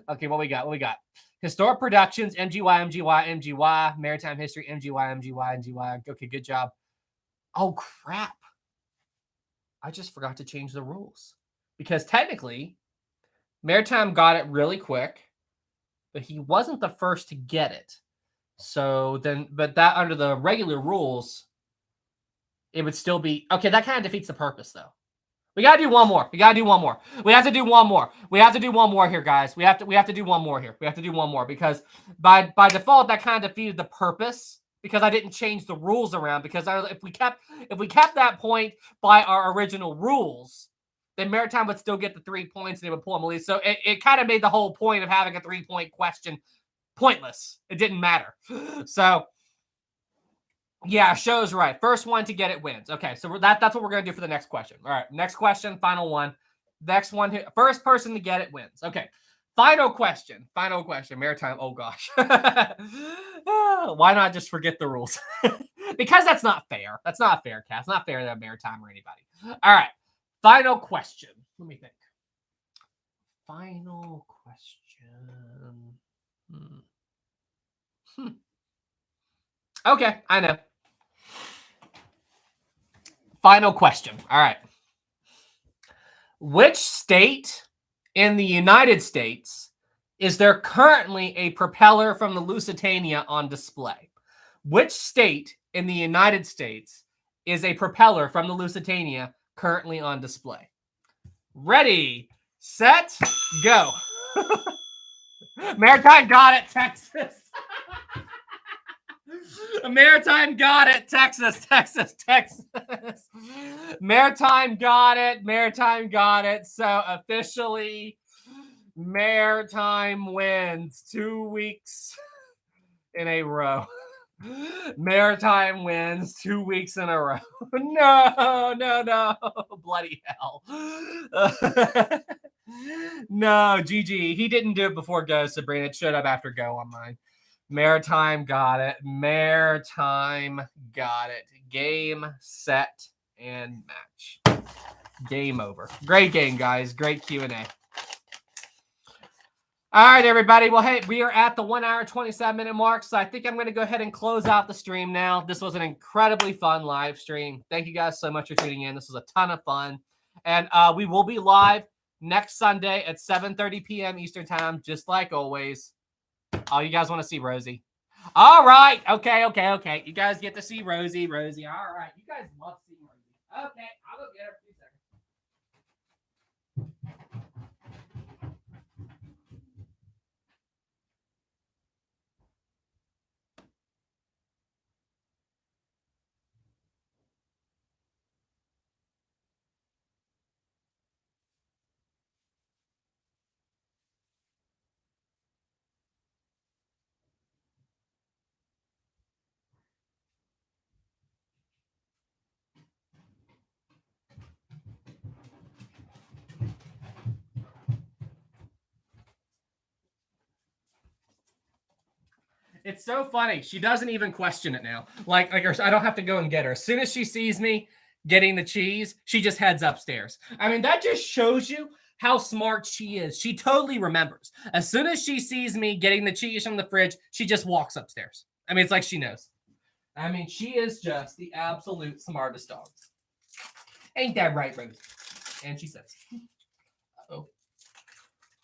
Okay, what we got? What we got? Historic Productions, MGY, MGY, MGY. Maritime History, MGY, MGY, MGY. Okay, good job. Oh, crap. I just forgot to change the rules. Because technically, Maritime got it really quick, but he wasn't the first to get it. So then, but that under the regular rules, it would still be okay. That kind of defeats the purpose, though. We gotta do one more. We gotta do one more. We have to do one more. We have to do one more here, guys. We have to do one more here. We have to do one more because by default that kind of defeated the purpose because I didn't change the rules around. Because if we kept that point by our original rules, then Maritime would still get the 3 points and they would pull him at least. So it kind of made the whole point of having a 3-point question pointless. It didn't matter. So, yeah, show's right. First one to get it wins. Okay, so that's what we're going to do for the next question. All right, next question, final one. Next one, first person to get it wins. Okay, final question. Final question. Maritime, oh gosh. Why not just forget the rules? Because that's not fair. That's not fair, Cass. Not fair to Maritime or anybody. All right, final question. Let me think. Final question. Okay, I know. Final question. All right. Which state in the United States is there currently a propeller from the Lusitania on display? Which state in the United States is a propeller from the Lusitania currently on display? Ready, set, go. Maritime got it, Texas. Maritime got it, Texas, Texas, Texas. Maritime got it, Maritime got it. So officially, Maritime wins 2 weeks in a row. Maritime wins 2 weeks in a row. No, no, no. Bloody hell. No, GG. He didn't do it before go, Sabrina. It showed up after go on mine. Maritime got it. Maritime got it. Game, set, and match. Game over. Great game, guys. Great Q&A. All right, everybody. Well, hey, we are at the 1 hour, 27-minute mark, so I think I'm going to go ahead and close out the stream now. This was an incredibly fun live stream. Thank you guys so much for tuning in. This was a ton of fun. And we will be live next Sunday at 7:30 p.m. Eastern Time, just like always. Oh, you guys want to see Rosie? All right. Okay. You guys get to see Rosie. All right. You guys love seeing Rosie. Okay. I'll go get her. 2 seconds. It's so funny. She doesn't even question it now. Like I don't have to go and get her. As soon as she sees me getting the cheese, she just heads upstairs. I mean, that just shows you how smart she is. She totally remembers. As soon as she sees me getting the cheese from the fridge, she just walks upstairs. I mean, it's like she knows. I mean, she is just the absolute smartest dog. Ain't that right, Rosie? And she says, uh-oh.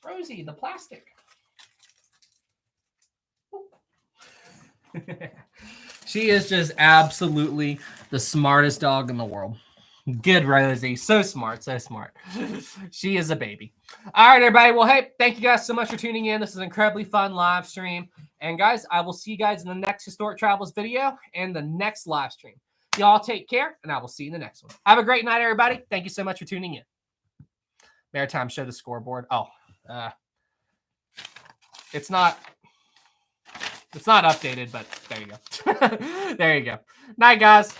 Rosie, the plastic. She is just absolutely the smartest dog in the world. Good, Rosie. So smart. So smart. She is a baby. All right, everybody. Well, hey, thank you guys so much for tuning in. This is an incredibly fun live stream. And guys, I will see you guys in the next Historic Travels video and the next live stream. Y'all take care, and I will see you in the next one. Have a great night, everybody. Thank you so much for tuning in. Maritime, show the scoreboard. Oh, it's not updated, but there you go. There you go. Night, guys.